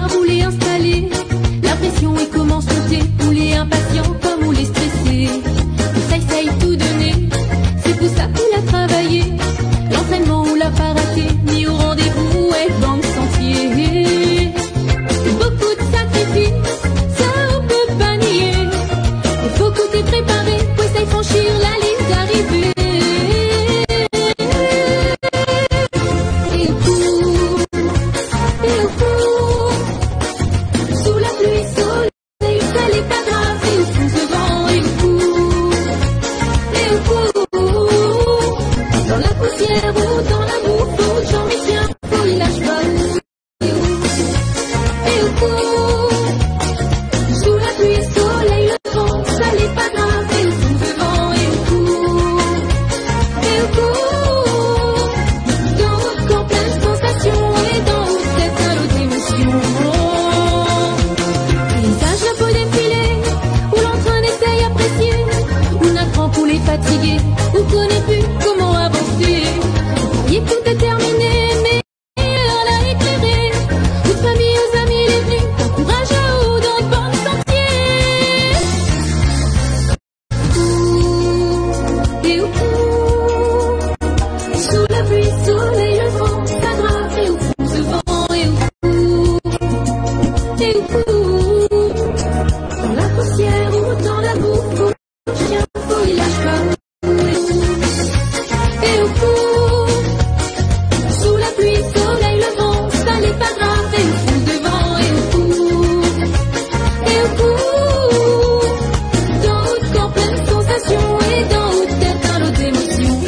soir, où les installés, la pression et commence à monter, où les impatients comme où les stressés. Essaye tout donner, c'est pour ça qu'il a travaillé. L'entraînement ou l'a pas raté, mis au rendez-vous, elle dans le sentier. Beaucoup de sacrifices, ça on peut pas nier. Il faut que t'es préparé, pour essayer franchir la ligne d'arrivée. Et au cours, sous la pluie, soleil, ça n'est pas grave. Et au fond, ce vent, et au cours, dans la poussière ou dans la boue, faut que j'en mets bien, faut il lâche pas. Et au cours, sous la pluie, soleil, le vent, ça n'est pas grave. Et au fond, ce vent, et au cours, dans votre corps plein de sensations, et dans votre tête un lot d'émotions. Paysage, la peau défilée, où l'entrain essaye apprécier, où on apprend pour les fatigués, où connaît plus comment avancer. Vous croyez que tout est terminé, mais elle a éclairé. Toute famille, aux amis, les venus, t'encourage à haut dans le bon sentier. Et au cours, sous la pluie, soleil, le vent, pas grave. Et au fond, ce vent, et au cours, dans la poussière ou dans la boue, faut le chien, faut il lâche pas. Et au cours, sous la pluie, soleil, le vent, ça n'est pas grave. Et au fond, devant, et au cours, dans votre corps plein de sensations, et dans votre tête un lot d'émotions.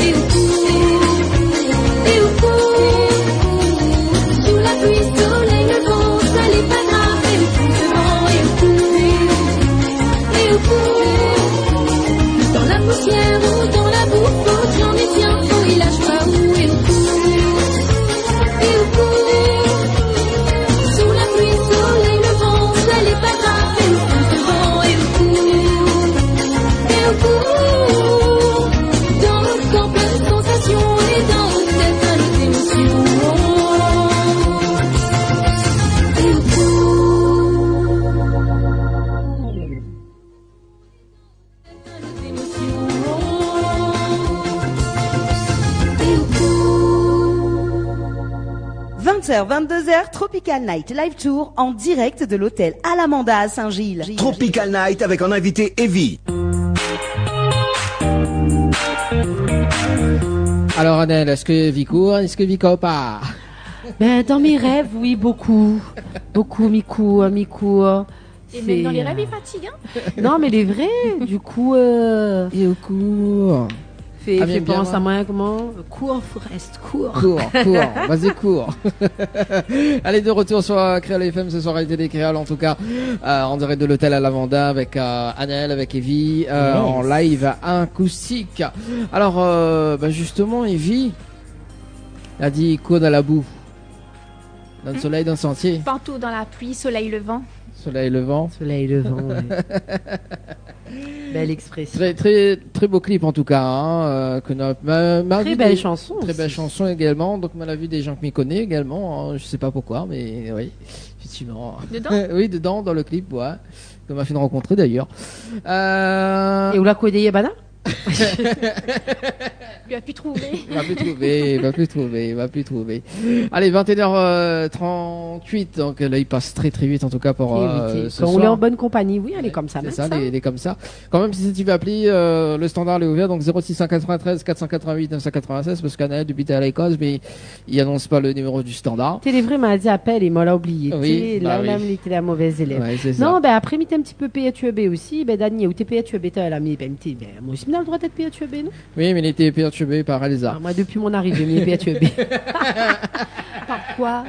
Et au cours, sous la pluie, soleil, le vent, ça n'est pas grave. Et au fond, devant, et au cours, dans la poussière ou dans la boue, faut que j'en ai bien, faut il lâche pas. Et au cours, sous la pluie, soleil, le vent, ça n'est pas grave. Et au fond, devant, et au cours, dans votre corps plein de sensations, et dans votre tête un lot d'émotions. Et au cours, un lot d'émotions. Et au cours. 20h, 22h, Tropical Night Live Tour en direct de l'hôtel Alamanda à Saint-Gilles. Tropical Night avec en invité Evie. Alors Annelle, est-ce que vie court, est-ce que vie court pas? Ben, dans mes rêves, oui, beaucoup. Beaucoup, mi-cours. Et même dans les rêves, il fatigue, hein. Non, mais les vrais, du coup, Et au cours. fais bien, bien, pense ouais. à moi, comment? Cours, Forest, cours. Cours, vas-y cours. Allez, de retour sur Créole FM ce soir, été des Créoles en tout cas, en direct de l'hôtel à Lavanda avec Annelle, avec Evie, en live acoustique. Alors, justement, Evie a dit cours dans la boue, dans le soleil, dans le sentier, Partout dans la pluie, soleil levant. soleil levant. Soleil levant, ouais. Belle expression. Très, très, très beau clip en tout cas, hein, que Très belle chanson. Très belle chanson également. Donc, on a vu des gens qui m'y connaissent également. Hein, je sais pas pourquoi, mais oui, effectivement. Dedans Oui, dedans, dans le clip, ouais. Qu'on m'a fait rencontrer d'ailleurs. Et où la Kodé Yabana? Lui a pu trouver. Va plus trouver. Allez, 21h38. Donc là, il passe très très vite en tout cas pour ce Quand on soir. est en bonne compagnie, oui, elle est comme ça. C'est même ça, il est comme ça. Quand même, si tu veux appeler, le standard est ouvert, donc 0693 488 996, parce qu'Anaël, depuis t'es à l'école, mais il annonce pas le numéro du standard. T'es les vrais m'a dit appel et moi l'a oublié. Oui, Là, bah là, oui. il était la mauvaise élève. Ouais, c'est ça. Non, ben après, m'était un petit peu PHEB aussi. Ben, Dani, où t'es PHEB, t'as l'ami, ben, moi aussi, m'as le droit d'être PHEB, non? Oui, mais il était perturbé par Elsa. Ah, moi, depuis mon arrivée, mais PHEB. Par quoi?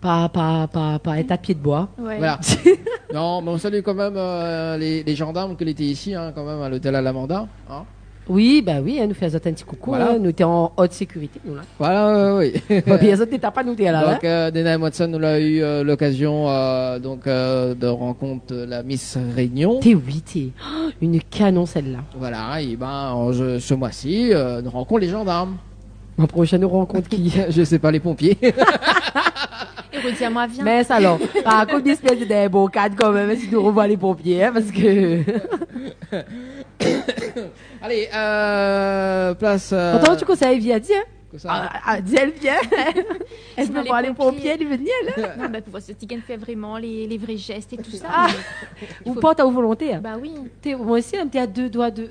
Par état de pied de bois. Ouais. Voilà. Non, mais on salue quand même les gendarmes qui étaient ici, hein, quand même, à l'hôtel Alamanda. Hein. Oui, bah oui, elle nous fait un petit coucou. Voilà. Hein, nous étions en haute sécurité, nous là. Voilà, oui. Bah, puis les autres n'étaient pas nous, t'es là. Donc, Dana Watson, nous l'a eu l'occasion de rencontre la Miss Réunion. T'es oui, t'es une canon celle-là. Voilà, et ce mois-ci, nous rencontrons les gendarmes. Ma prochaine rencontre qui? Je sais pas, les pompiers. Et redis à moi, viens. Mais ça, alors, comme j'espère que c'est un bon cadre quand même, si nous revoit les pompiers, hein, parce que... Allez, place... Attends, tu conseilles, viens, dis, hein. Ça. Dis, elle vient. Elle peut voir les pompiers, lui venir, là. Non, bah, pour voir ce Tigan fait vraiment les vrais gestes et tout ça. Ah. Il Ou faut- pas, t'as volonté, hein. Bah oui. Moi aussi, un petit à 2 doigts de...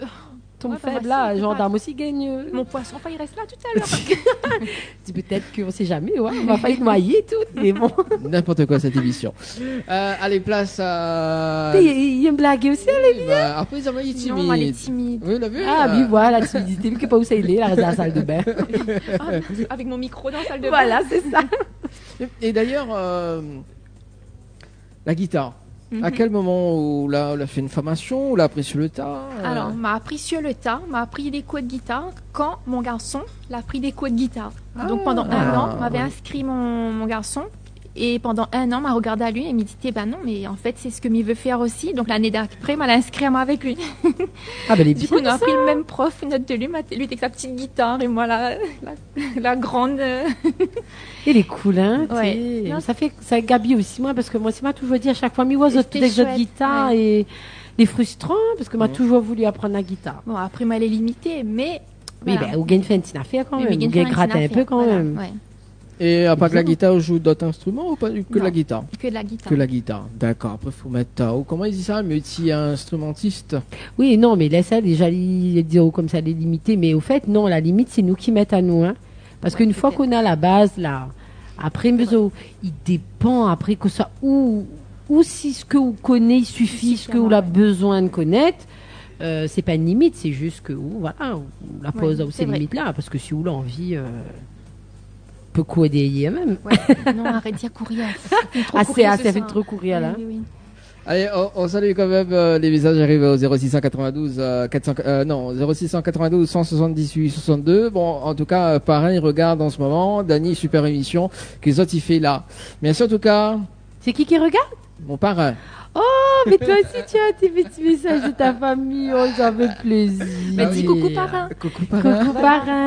Tombe Ouais, bah, faible, moi là, aussi, gendarme aussi gagne. Mon poisson, enfin, il reste là tout à l'heure. C'est peut-être qu'on sait jamais, ouais. On va faillir noyer et tout, mais bon. N'importe quoi cette émission. Allez, place à... Il aime blaguer aussi, elle. Bah, après, ils ont mis timide. Non, elle est timide. Oui, on l'a vu. Ah, oui, voilà, la timidité, vu que pas où ça il est, là, dans la salle de bain. Ah, avec mon micro dans la salle de bain. Voilà, c'est ça. Et d'ailleurs, la guitare. À quel moment où là, on a fait une formation, ou l'a appris sur le tas Alors, m'a appris sur le tas, m'a appris des cours de guitare quand mon garçon l'a pris des cours de guitare. Donc pendant un an, m'avait inscrit mon garçon. Et pendant un an, m'a regardé à lui et m'a dit, bah non, mais en fait, c'est ce que m'il veut faire aussi. Donc l'année d'après, m'a inscrit à moi avec lui. Ah, ben, les Du coup, on a pris le même prof, une note de lui, lui avec sa petite guitare et moi la grande. Il est cool, hein. Ouais. Non, ça fait ça Gabi aussi, moi, parce que moi, c'est m'a toujours dit à chaque fois, mais ouais, C'était des jeux de chouette, guitare ouais. et les frustrants, parce que m'a toujours voulu apprendre la guitare. Bon, après, moi, elle est limitée, mais. Oui, voilà. ben, ou gagne fait une petite affaire quand Oui, même, mais ou gagne gagne gratter un peu quand voilà, même. ouais. Et à part que la guitare, on joue d'autres instruments ou pas que Non. la guitare? Que de la guitare. Que la guitare, d'accord. Après, faut mettre... comment ils disent ça? Multi-instrumentiste? Oui, non, mais laisse ça déjà dire comme ça les limiter, mais au fait, non, la limite, c'est nous qui mettons à nous, hein. Parce qu'une fois qu'on a la base, là, après, il dépend, après, que ça, ou si ce que vous connaissez suffit, ce que vous avez besoin de connaître, c'est pas une limite, c'est juste que, voilà, on la pose Ouais, à c'est ces vrai. limites-là, parce que si vous l'envie, peut courir même. Ouais. Non, arrête d'y courir. Assez, fait trop courir, là. Oui, oui. Allez, on salue quand même les messages arrivés au 0692 0692 178 62. Bon, en tout cas, pareil, regarde en ce moment. Dany, super émission que les autres, il fait là. Merci en tout cas. C'est qui regarde? Mon parrain. Oh, mais toi aussi, tu as tes petits messages de ta famille. Oh, ça fait plaisir. Mais dis coucou, parrain. Coucou parrain. Coucou parrain.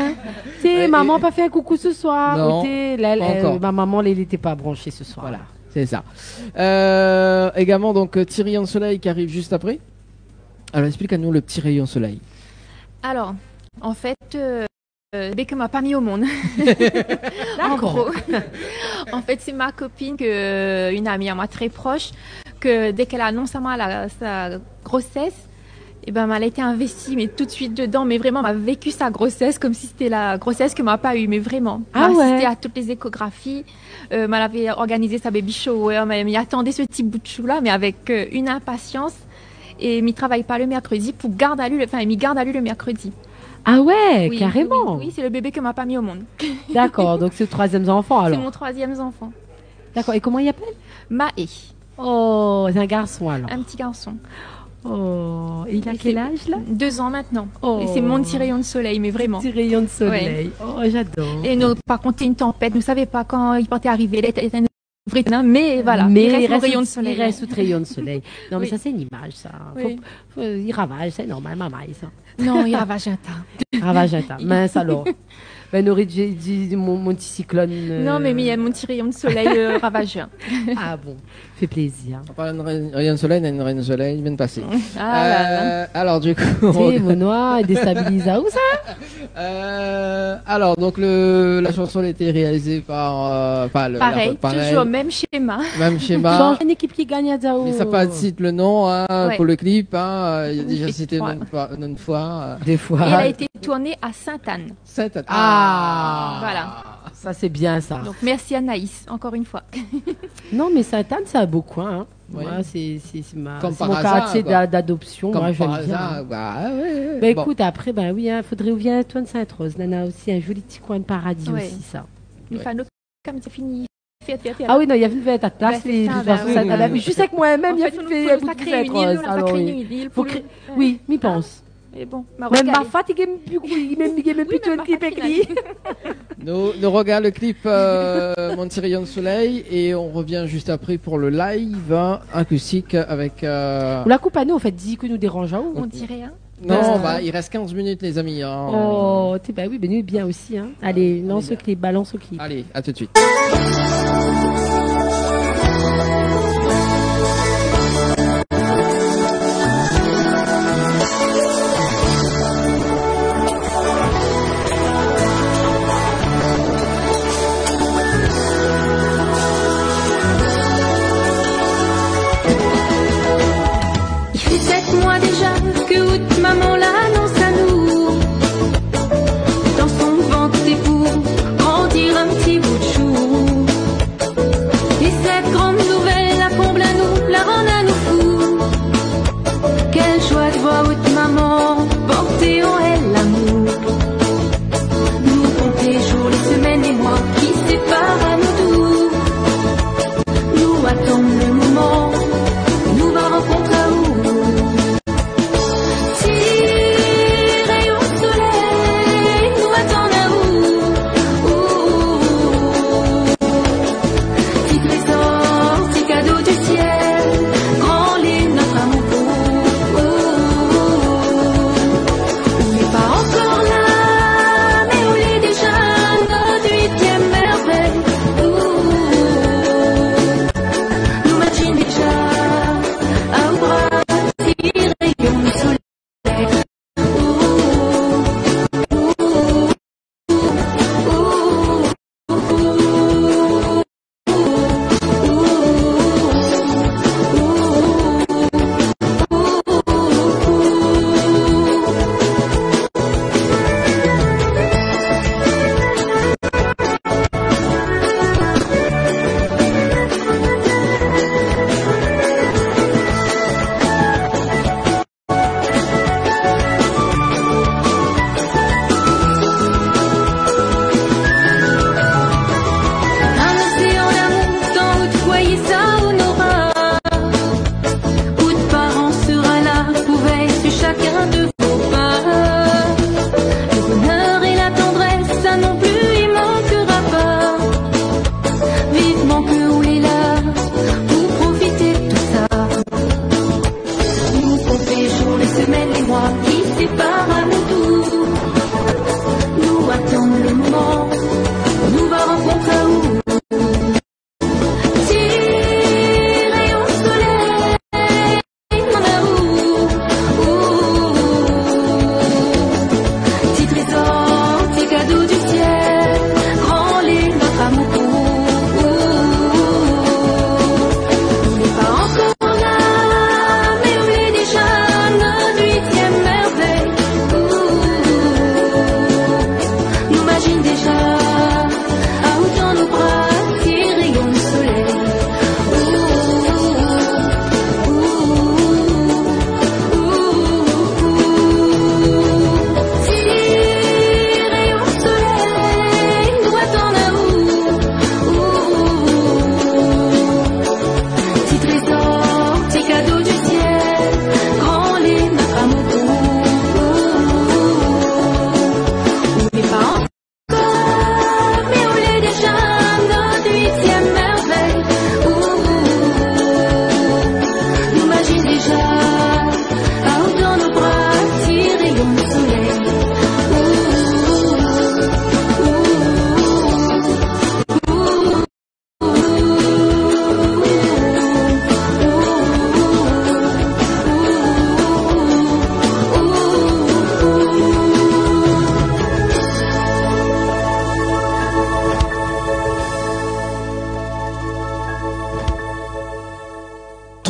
Tu sais, maman pas fait un coucou ce soir. Non, Ou pas encore. ma maman, elle n'était pas branchée ce soir. Voilà, c'est ça. Également, donc, petit rayon de soleil qui arrive juste après. Alors, explique-nous le petit rayon de soleil. Alors, en fait, bébé que m'a pas mis au monde. En gros. En fait, c'est ma copine, une amie à moi très proche, que dès qu'elle annonce à moi sa grossesse, et ben, elle a été investie, mais tout de suite dedans, mais vraiment, elle a vécu sa grossesse comme si c'était la grossesse que m'a pas eue, mais vraiment. Ah Elle a assisté ouais. à toutes les échographies, elle avait organisé sa baby shower, elle m'y attendait ce petit bout de chou-là, mais avec une impatience, et m'y travaille pas le mercredi pour garde à lui, elle m'y garde à lui le mercredi. Ah ouais, Oui, carrément. Oui, c'est le bébé que m'a pas mis au monde. D'accord, donc c'est le troisième enfant C'est alors. mon troisième enfant. D'accord, et comment il appelle? Maë, Oh, c'est un garçon alors. un petit garçon. Oh, et il a Et quel c'est- âge là? 2 ans maintenant. Oh. Et c'est mon petit rayon de soleil, mais vraiment. Petit rayon de soleil. Oh, j'adore. Et nous, par contre, c'est une tempête. Nous ne savons pas quand il portait arriver. Il était mais voilà. Mais il reste mon rayon de soleil. Il reste sous rayon de soleil. Non, mais Oui. ça, c'est une image, ça. Oui. Il ravage, c'est normal, maman, ça. Non, il ravage un tas. Il ravage un tas. Mince alors. Ben, aurait dit mon petit cyclone. Non, mais il y a mon petit rayon de soleil ravageur. Ah bon, fait plaisir. On parle de rayon de soleil, il y a une rayon de soleil, il vient de passer. Ah là là. Alors, du coup, C'est mon noir, déstabilise où ça? alors, donc, la chanson a été réalisée par, Pareil, toujours même schéma. même schéma. Change une équipe qui gagne à Zao. Mais ça pas cite le nom, hein, Ouais. pour le clip, hein. Il y a déjà Et cité trois. une fois. Des fois. Et elle a été tournée à Sainte-Anne. Ah. Voilà. Ça, c'est bien ça. Donc merci Anaïs, encore une fois. Non, mais Sainte-Anne, ça a beaucoup, hein. Oui. Moi, c'est Comme c'est par mon hasard, quartier quoi. d'adoption. Comme Moi, j'aime par bien. hasard, bah, ouais. Ben Bon. écoute, après, ben oui, hein, faudrait ouvrir un toit de Sainte-Rose. Nana aussi, un joli petit coin de paradis Ouais. aussi, ça. Une Ouais. fan comme c'est fini. Ah oui, non, il y a une fête à ta place. Ben, c'est ça, de toute ben façon, oui. Sainte-Anne. Mais juste avec moi-même, il y a En fait, une on fête nous à fera créer une île, Sainte-Rose. on fera Alors, créer oui. une île. Faut créer- Oui, m'y pense. Mais bon, m'a Même ma regalé. fatigue, il m'aime plus même de ma clip fatigue, écrit. Nous regarde le clip Mon petit rayon de soleil et on revient juste après pour le live acoustique avec. Ou la coupe à nous, en fait, dis que nous dérangeons. On dirait hein. Non, bah il reste 15 minutes les amis. Hein. Oh, bah oui, ben nous, bien aussi. Hein. Allez, lance le clip, balance le clip. Allez, à tout de suite.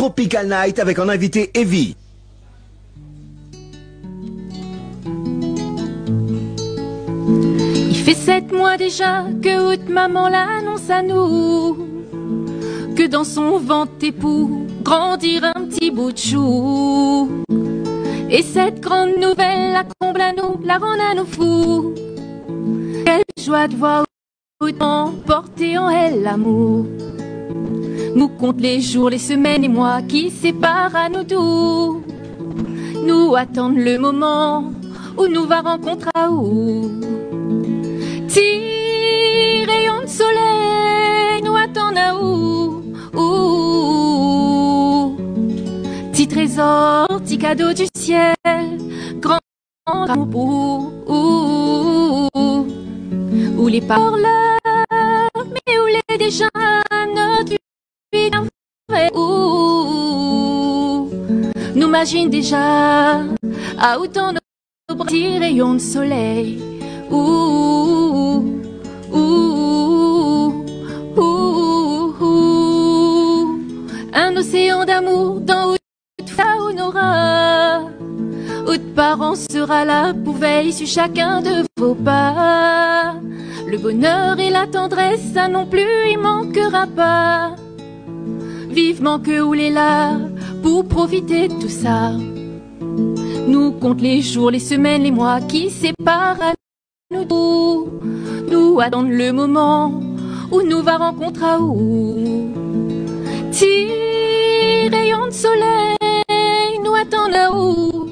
Tropical Night avec en invité Evie. Il fait 7 mois déjà que haute maman l'annonce à nous, que dans son ventre époux grandir un petit bout de chou. Et cette grande nouvelle la comble à nous, la rend à nous fous. Quelle joie de voir autant porter en elle l'amour. Nous compte les jours, les semaines et mois qui séparent à nous deux. Nous attendons le moment où nous va rencontrer à où. Petit rayon de soleil, nous attendons à où. Petit trésor, petit cadeau du ciel, grand amour. Où les parleurs, mais où les déjà notre vie d'un vrai. Nous imagine déjà à autant nos petits rayons de soleil. Un océan d'amour dans où on aura. Où de parents sera là pour veiller sur chacun de vos pas. Le bonheur et la tendresse, ça non plus, il manquera pas. Vivement que où est là pour profiter de tout ça. Nous compte les jours, les semaines, les mois qui séparent à nous deux. Nous attendons le moment où nous va rencontrer à où. Petit rayon de soleil, nous attendons là où.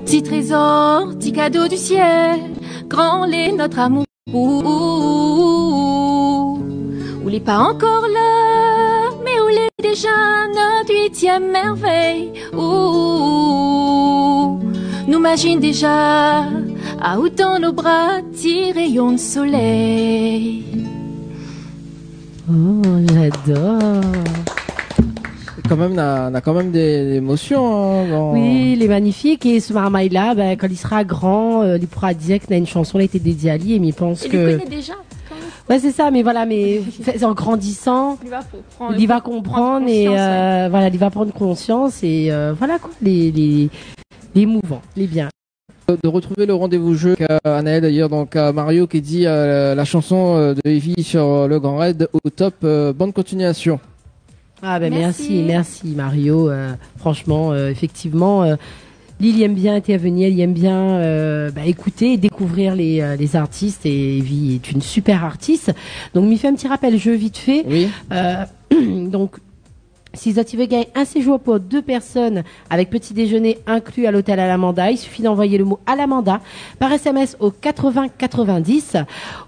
Petit trésor, petit cadeau du ciel, grand lait notre amour. Où les pas encore là, mais où les déjà notre 8e merveille. Nous imagine déjà à où dans nos bras, petits rayons de soleil. Oh, j'adore. Quand même, on a quand même des émotions. Hein, dans... Oui, il est magnifique. Et ce marmaille-là, ben, quand il sera grand, il pourra dire qu'il a une chanson qui a été dédiée à lui. Mais il pense que. Il connaît déjà. Ouais, c'est ça. Mais voilà, mais en grandissant, il va comprendre et voilà, il va prendre conscience et voilà quoi, les mouvants, les biens. De retrouver le rendez-vous jeu Anaël d'ailleurs, donc Mario qui dit la chanson de Evie sur le Grand Raid au top, bonne continuation. Ah ben merci Mario, franchement effectivement Lily aime bien intervenir, elle aime bien écouter et découvrir les artistes et Evie est une super artiste. Donc m'y fait un petit rappel jeu vite fait. Oui. Donc si tu veux gagner un séjour pour 2 personnes avec petit déjeuner inclus à l'hôtel Alamanda, il suffit d'envoyer le mot Alamanda par SMS au 80 90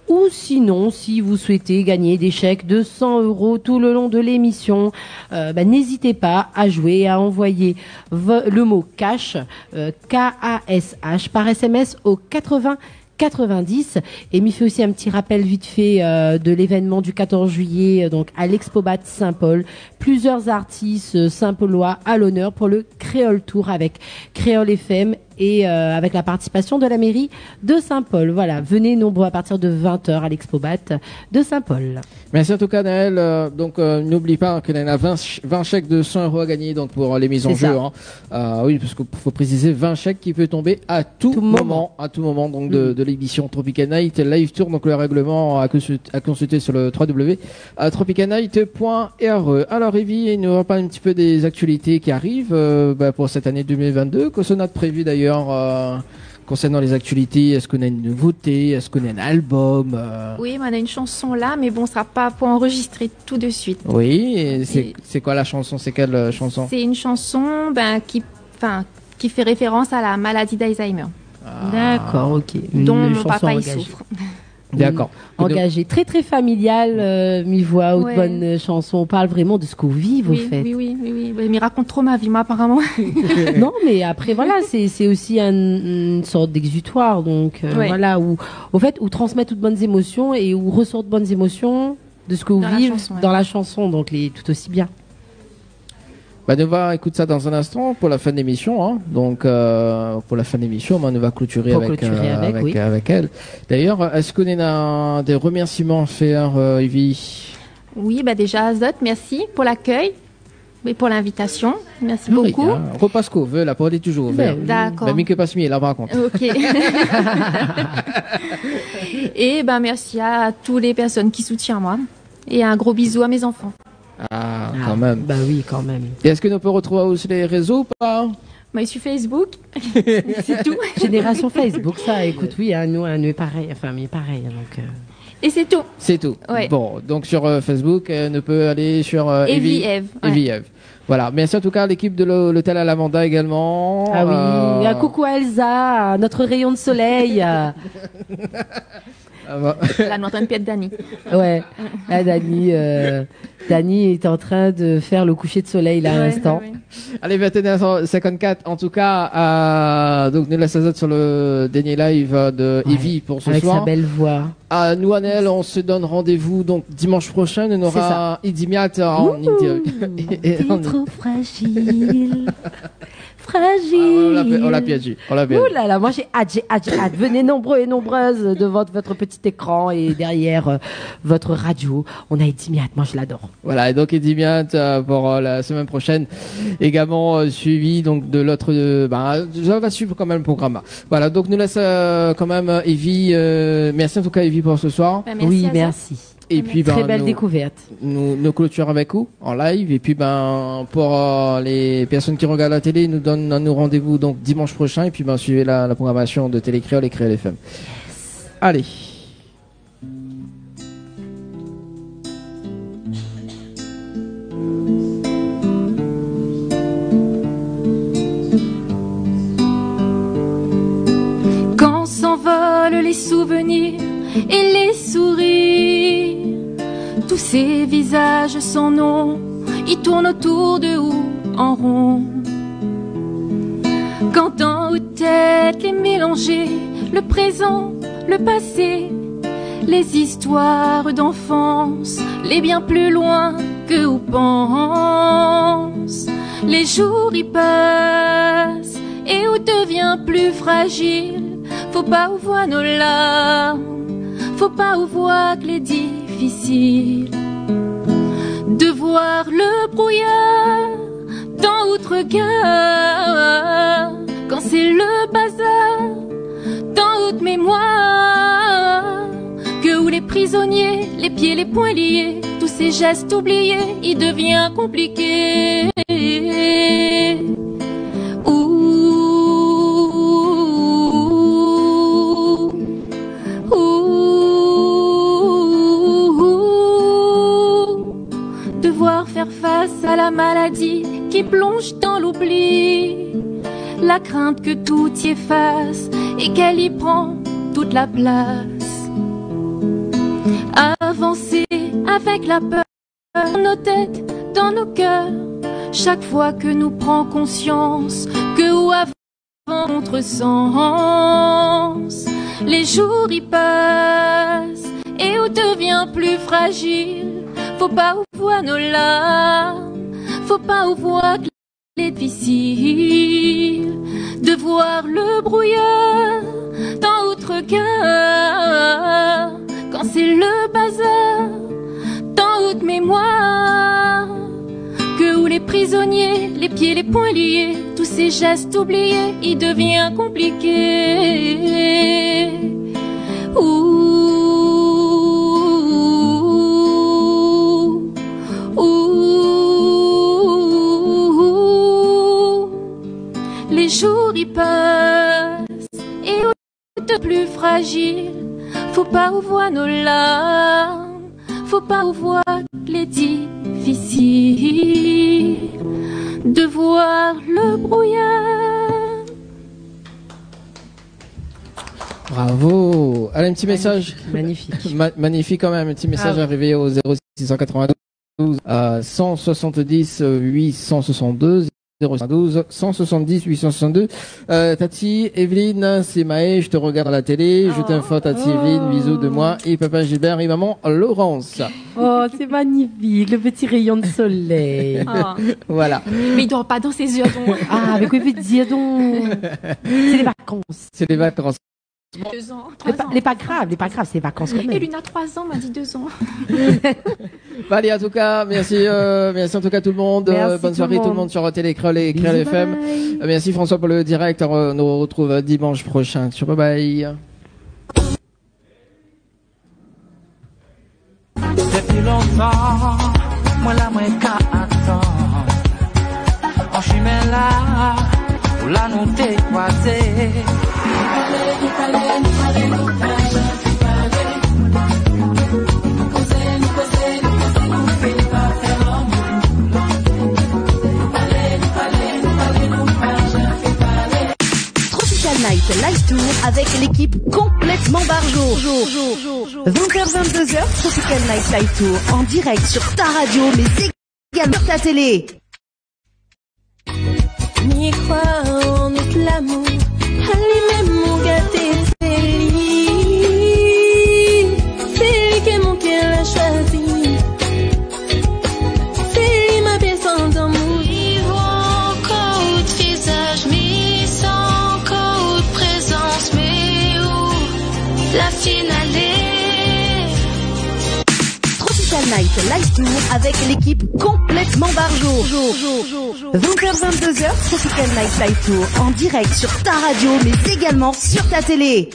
ou sinon, si vous souhaitez gagner des chèques de 100 € tout le long de l'émission, n'hésitez pas à jouer et à envoyer le mot cash, K-A-S-H par SMS au 80 90 et m'y fait aussi un petit rappel vite fait de l'événement du 14 juillet donc à l'Expobat Saint-Paul. Plusieurs artistes Saint-Paulois à l'honneur pour le Créole Tour avec Créole FM et avec la participation de la mairie de Saint-Paul. Voilà, venez nombreux à partir de 20h à l'Expobat de Saint-Paul. Merci en tout cas Naël. Donc n'oublie pas qu'il y en a 20 chèques de 100 € à gagner donc pour les mises en jeu. Hein. Oui, parce qu'il faut préciser 20 chèques qui peut tomber à tout moment donc de l'émission Tropical Night Live Tour. Donc le règlement à consulter sur le www.tropicalnight.re. Alors Evie, il nous reparle un petit peu des actualités qui arrivent pour cette année 2022. Qu'est-ce qu'on a de prévu d'ailleurs concernant les actualités? Est-ce qu'on a une nouveauté? Est-ce qu'on a un album? Oui, on a une chanson là, mais bon, ça sera pas pour enregistrer tout de suite. Oui, et c'est quoi la chanson? C'est quelle chanson? C'est une chanson qui fait référence à la maladie d'Alzheimer. D'accord, ok. Dont mon papa y souffre. D'accord. Engagé, très très familial, mi-voix, ou de bonnes chansons. On parle vraiment de ce qu'on vit, vous faites. Oui. Mais il raconte trop ma vie, moi, apparemment. Non, mais après, voilà, c'est aussi une sorte d'exutoire. Donc, voilà, où transmettre toutes bonnes émotions et où ressortent bonnes émotions de ce que vous vivez dans la chanson. Donc, tout aussi bien. On va écouter ça dans un instant pour la fin de l'émission. Hein. Donc, pour la fin de l'émission, on va clôturer avec elle. D'ailleurs, est-ce qu'on a des remerciements à faire, Evie? Oui, déjà Azote, merci pour l'accueil et pour l'invitation. Merci beaucoup. Repas ce qu'on veut, la porte est toujours ouverte. D'accord. Mais que passe mieux là par contre. Ok. Et merci à toutes les personnes qui soutiennent moi. Et un gros bisou à mes enfants. Ah, quand même. Bah oui, quand même. Et est-ce que nous pouvons retrouver aussi les réseaux ou pas? Sur Facebook, c'est tout. Génération Facebook, ça, écoute, oui, nous est pareil, enfin, mais pareil, donc. Et c'est tout. C'est tout. Ouais. Bon, donc sur Facebook, nous peut aller sur Evie Eve. Evie Eve. Voilà. Merci en tout cas à l'équipe de l'hôtel à Lavanda également. Ah oui. Coucou à Elsa, notre rayon de soleil. La noix de pied de Dani. Ouais. Ah, Dani est en train de faire le coucher de soleil là à l'instant. Ouais. Allez, 21h54. En tout cas, donc nous laissons sur le dernier live de Evie pour ce avec soir. Avec sa belle voix. Nous, Annelle, on se donne rendez-vous donc dimanche prochain. On aura Idimiat en interview. T'es trop fragile. Fragile. On l'a piégé. Ouh là là, moi j'ai hâte. Venez nombreux et nombreuses devant votre petit écran et derrière votre radio. On a Idimiat, moi je l'adore. Voilà, et donc Idimiat pour la semaine prochaine, également suivi donc de l'autre. Ça va suivre quand même le programme. Voilà, donc nous laisse quand même Evie. Merci en tout cas Evie pour ce soir. Merci oui, merci. Et puis très belle découverte. Nous clôturons avec vous en live et puis pour les personnes qui regardent la télé, nous donnent un rendez-vous donc dimanche prochain et puis suivez la programmation de Télé Créole et Créole FM. Yes. Allez. Quand s'envolent les souvenirs et les sourires, tous ces visages sans nom, ils tournent autour de ou en rond. Quand en haute tête les mélanger, le présent, le passé, les histoires d'enfance, les bien plus loin que ou pense. Les jours y passent et ou devient plus fragile. Faut pas ou voir nos larmes, faut pas ou voir que les difficile de voir le brouillard dans autre regard. Quand c'est le bazar dans haute mémoire, que où les prisonniers, les pieds, les poings liés, tous ces gestes oubliés, il devient compliqué. Devoir faire face à la maladie qui plonge dans l'oubli, la crainte que tout y efface et qu'elle y prend toute la place. Avancer avec la peur dans nos têtes, dans nos cœurs, chaque fois que nous prend conscience que ou avant contresens, les jours y passent et où devient plus fragile. Faut pas ou voir nos larmes, faut pas ou voir que les difficile de voir le brouillard dans autre regard. Quand c'est le bazar dans haute mémoire, que où les prisonniers, les pieds, les poings liés, tous ces gestes oubliés, il devient compliqué. Les jours y passent et de plus fragile, faut pas ou voir nos larmes, faut pas ou voir les difficiles de voir le brouillard. Bravo. Allez, un petit message. Magnifique. Magnifique quand même. Un petit message arrivé au 0692 170 862. 012 170 862. Tati Evelyne, c'est Maë, je te regarde à la télé, je t'informe Tati Evelyne, bisous de moi et papa Gilbert et maman Laurence. Oh, c'est magnifique, le petit rayon de soleil. Voilà. Mais il dort pas dans ses yeux donc. Ah, avec quoi il peut dire donc. C'est les vacances. C'est les vacances. 2 ans, Mais 3 ans. pas grave, c'est vacances quand Et même. Luna 3 ans m'a dit 2 ans. Bah, allez, en tout cas, merci en tout cas tout le monde. Merci Bonne tout soirée le tout le monde. monde sur Télécréole et Bisous, Créole FM. bye. Merci François pour le direct. On nous retrouve dimanche prochain. Ciao, bye bye. Depuis longtemps, moi la moi qu'à attendre. En chemin là, où la nous t'es croisé. Tropical Night Live Tour avec l'équipe complètement barjo. 20h-22h, Tropical Night Live Tour en direct sur ta radio mais également sur ta télé. M'y croire en notre l'amour, allez même mon gâté, c'est lui que mon cœur a choisi, c'est lui ma personne d'amour. Vivant encore de visage, mais sans encore de présence, mais où la finale est. Tropical Night Live Tour avec l'équipe complètement barjo. 20h-22h, Tropical Night Live Tour en direct sur ta radio mais également sur ta télé.